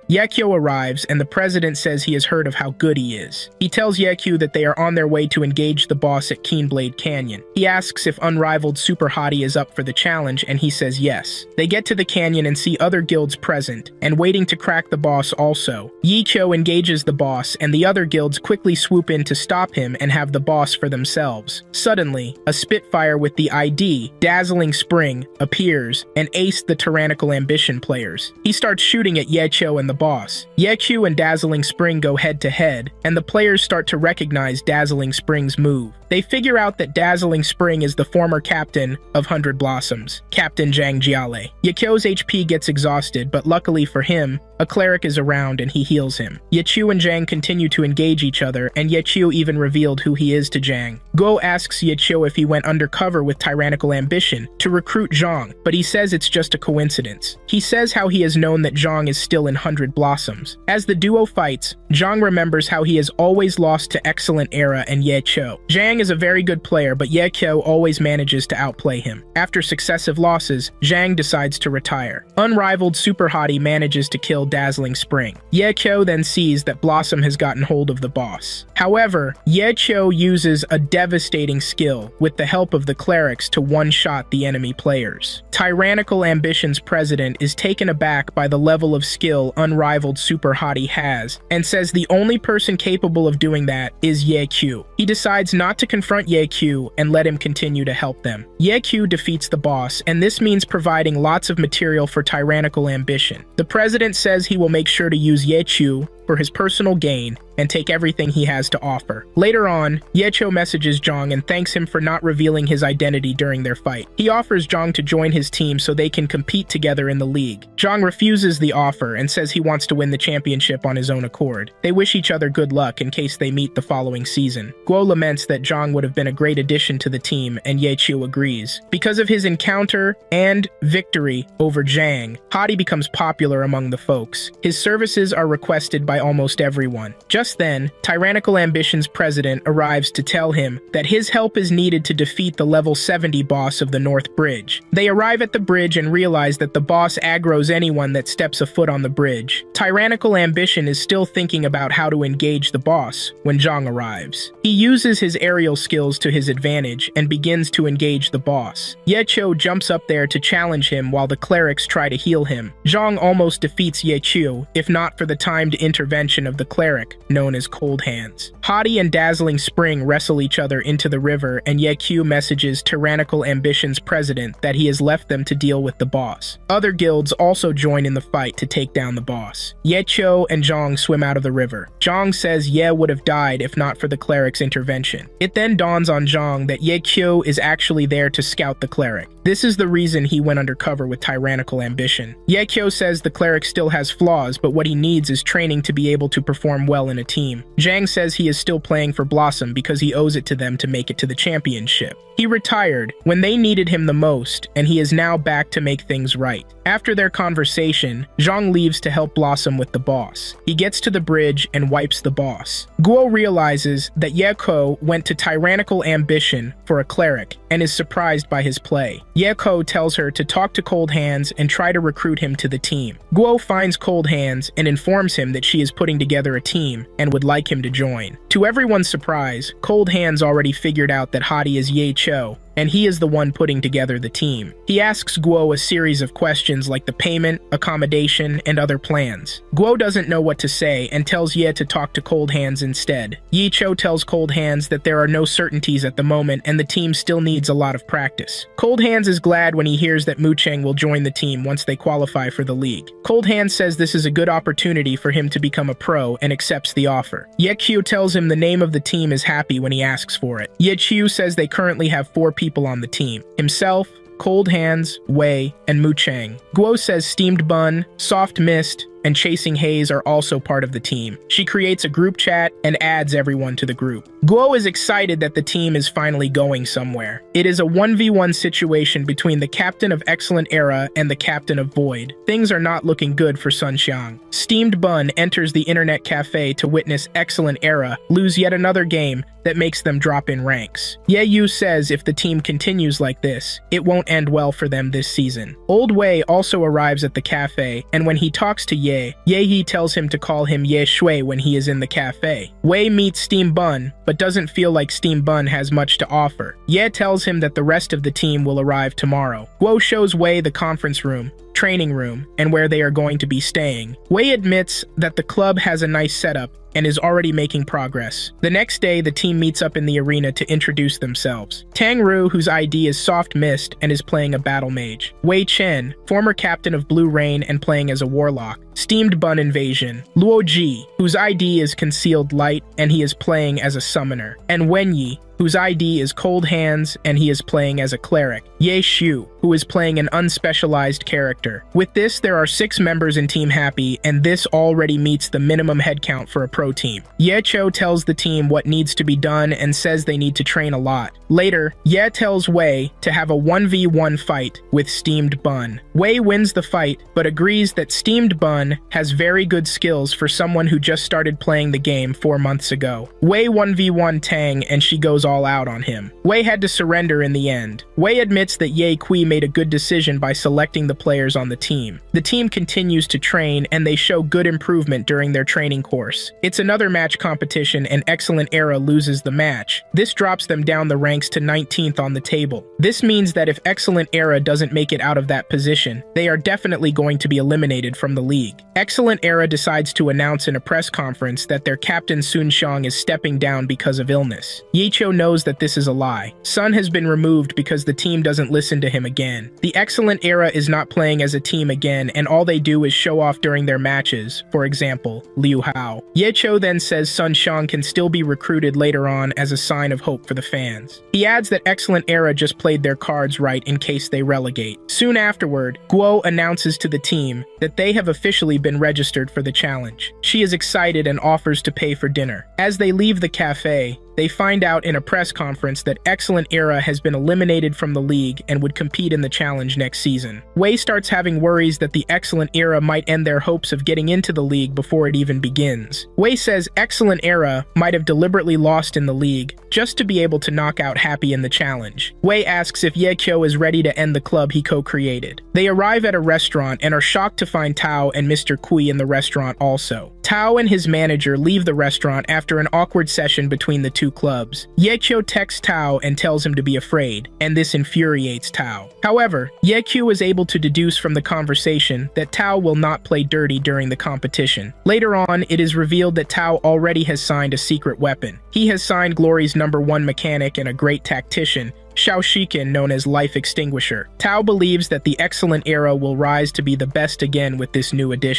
Yekko arrives and the president says he has heard of how good he is. He tells Yekko that they are on their way to engage the boss at Keenblade Canyon. He asks if unrivaled super hottie is up for the challenge, and he says yes. They get to the canyon and see other guilds present, and waiting to crack the boss also. Yicho engages the boss, and the other guilds quickly swoop in to stop him and have the boss for themselves. Suddenly, a Spitfire with the ID, Dazzling Spring, appears, and ace the Tyrannical Ambition players. He starts shooting at Yecho and the boss. Yecho and Dazzling Spring go head to head, and the players start to recognize Dazzling Spring's move. They figure out that Dazzling Spring is the former captain of 100 Blossoms, Captain Zhang Jiale. Yakyo's HP gets exhausted, but luckily for him, a cleric is around and he heals him. Yechu and Zhang continue to engage each other, and Yechu even revealed who he is to Zhang. Guo asks Yechu if he went undercover with Tyrannical Ambition to recruit Zhang, but he says it's just a coincidence. He says how he has known that Zhang is still in 100 Blossoms. As the duo fights, Zhang remembers how he has always lost to Excellent Era and Yecho. Zhang is a very good player, but Yecho always manages to outplay him. After successive losses, Zhang decides to retire. Unrivaled Super Hottie manages to kill Dazzling Spring. Yecho then sees that Blossom has gotten hold of the boss. However, Yecho uses a devastating skill with the help of the clerics to one-shot the enemy players. Tyrannical Ambition's president is taken aback by the level of skill Unrivaled Super Hottie has, and says the only person capable of doing that is Yechu. He decides not to confront Yechu and let him continue to help them. Yechu defeats the boss, and this means providing lots of material for Tyrannical Ambition. The president says he will make sure to use Yechu for his personal gain and take everything he has to offer. Later on, Yecho messages Zhang and thanks him for not revealing his identity during their fight. He offers Zhang to join his team so they can compete together in the league. Zhang refuses the offer and says he wants to win the championship on his own accord. They wish each other good luck in case they meet the following season. Guo laments that Zhang would have been a great addition to the team, and Yecho agrees. Because of his encounter and victory over Zhang, Hadi becomes popular among the folks. His services are requested by almost everyone. Just then, Tyrannical Ambition's president arrives to tell him that his help is needed to defeat the level 70 boss of the North Bridge. They arrive at the bridge and realize that the boss aggroes anyone that steps a foot on the bridge. Tyrannical Ambition is still thinking about how to engage the boss when Zhang arrives. He uses his aerial skills to his advantage and begins to engage the boss. Yecho jumps up there to challenge him while the clerics try to heal him. Zhang almost defeats Yecho, if not for the timed intervention of the cleric, known as Cold Hands. Hadi and Dazzling Spring wrestle each other into the river, and Yecho messages Tyrannical Ambition's president that he has left them to deal with the boss. Other guilds also join in the fight to take down the boss. Yecho and Zhang swim out of the river. Zhang says Ye would have died if not for the cleric's intervention. It then dawns on Zhang that Yecho is actually there to scout the cleric. This is the reason he went undercover with Tyrannical Ambition. Yecho says the cleric still has flaws, but what he needs is training to be able to perform well in a team. Zhang says he is still playing for Blossom because he owes it to them to make it to the championship. He retired when they needed him the most, and he is now back to make things right. After their conversation, Zhang leaves to help Blossom with the boss. He gets to the bridge and wipes the boss. Guo realizes that Yecho went to Tyrannical Ambition for a cleric and is surprised by his play. Yecho tells her to talk to Cold Hands and try to recruit him to the team. Guo finds Cold Hands and informs him that she is putting together a team and would like him to join. To everyone's surprise, Cold Hands already figured out that Hadi is Yecho, and he is the one putting together the team. He asks Guo a series of questions like the payment, accommodation, and other plans. Guo doesn't know what to say and tells Ye to talk to Cold Hands instead. Yecho tells Cold Hands that there are no certainties at the moment and the team still needs a lot of practice. Cold Hands is glad when he hears that Mu Cheng will join the team once they qualify for the league. Cold Hands says this is a good opportunity for him to become a pro and accepts the offer. Yechu tells him the name of the team is Happy when he asks for it. Yechu says they currently have 4 people on the team: himself, Cold Hands, Wei, and Mu Cheng. Guo says Steamed Bun, Soft Mist, and Chasing Haze are also part of the team. She creates a group chat and adds everyone to the group. Guo is excited that the team is finally going somewhere. It is a 1v1 situation between the captain of Excellent Era and the captain of Void. Things are not looking good for Sun Xiang. Steamed Bun enters the internet cafe to witness Excellent Era lose yet another game that makes them drop in ranks. Ye Yu says if the team continues like this, it won't end well for them this season. Old Wei also arrives at the cafe, and when he talks to Ye He tells him to call him Ye Shui when he is in the cafe. Wei meets Steam Bun, but doesn't feel like Steam Bun has much to offer. Ye tells him that the rest of the team will arrive tomorrow. Guo shows Wei the conference room, training room, and where they are going to be staying. Wei admits that the club has a nice setup and is already making progress. The next day, the team meets up in the arena to introduce themselves. Tang Ru, whose ID is Soft Mist and is playing a battle mage. Wei Chen, former captain of Blue Rain and playing as a warlock. Steamed Bun Invasion. Luo Ji, whose ID is Concealed Light and he is playing as a summoner. And Wen Yi, whose ID is Cold Hands and he is playing as a cleric. Ye Shu, who is playing an unspecialized character. With this, there are 6 members in Team Happy, and this already meets the minimum headcount for a pro team. Ye Cho tells the team what needs to be done and says they need to train a lot. Later, Ye tells Wei to have a 1v1 fight with Steamed Bun. Wei wins the fight, but agrees that Steamed Bun has very good skills for someone who just started playing the game 4 months ago. Wei 1v1 Tang and she goes all out on him. Wei had to surrender in the end. Wei admits that Ye Kui made a good decision by selecting the players on the team. The team continues to train and they show good improvement during their training course. It's another match competition and Excellent Era loses the match. This drops them down the ranks to 19th on the table. This means that if Excellent Era doesn't make it out of that position, they are definitely going to be eliminated from the league. Excellent Era decides to announce in a press conference that their captain Sun Xiang is stepping down because of illness. Yicho knows that this is a lie. Sun has been removed because the team doesn't listen to him again. The Excellent Era is not playing as a team again, and all they do is show off during their matches, for example, Liu Hao. Yecho then says Sun Xiang can still be recruited later on as a sign of hope for the fans. He adds that Excellent Era just played their cards right in case they relegate. Soon afterward, Guo announces to the team that they have officially been registered for the challenge. She is excited and offers to pay for dinner. As they leave the cafe, they find out in a press conference that Excellent Era has been eliminated from the league and would compete in the challenge next season. Wei starts having worries that the Excellent Era might end their hopes of getting into the league before it even begins. Wei says Excellent Era might have deliberately lost in the league just to be able to knock out Happy in the challenge. Wei asks if Ye Kyo is ready to end the club he co-created. They arrive at a restaurant and are shocked to find Tao and Mr. Kui in the restaurant also. Tao and his manager leave the restaurant after an awkward session between the two clubs. Yekyo texts Tao and tells him to be afraid, and this infuriates Tao. However, Yekyo is able to deduce from the conversation that Tao will not play dirty during the competition. Later on, it is revealed that Tao already has signed a secret weapon. He has signed Glory's #1 mechanic and a great tactician, Shao Shiken, known as Life Extinguisher. Tao believes that the Excellent Era will rise to be the best again with this new addition.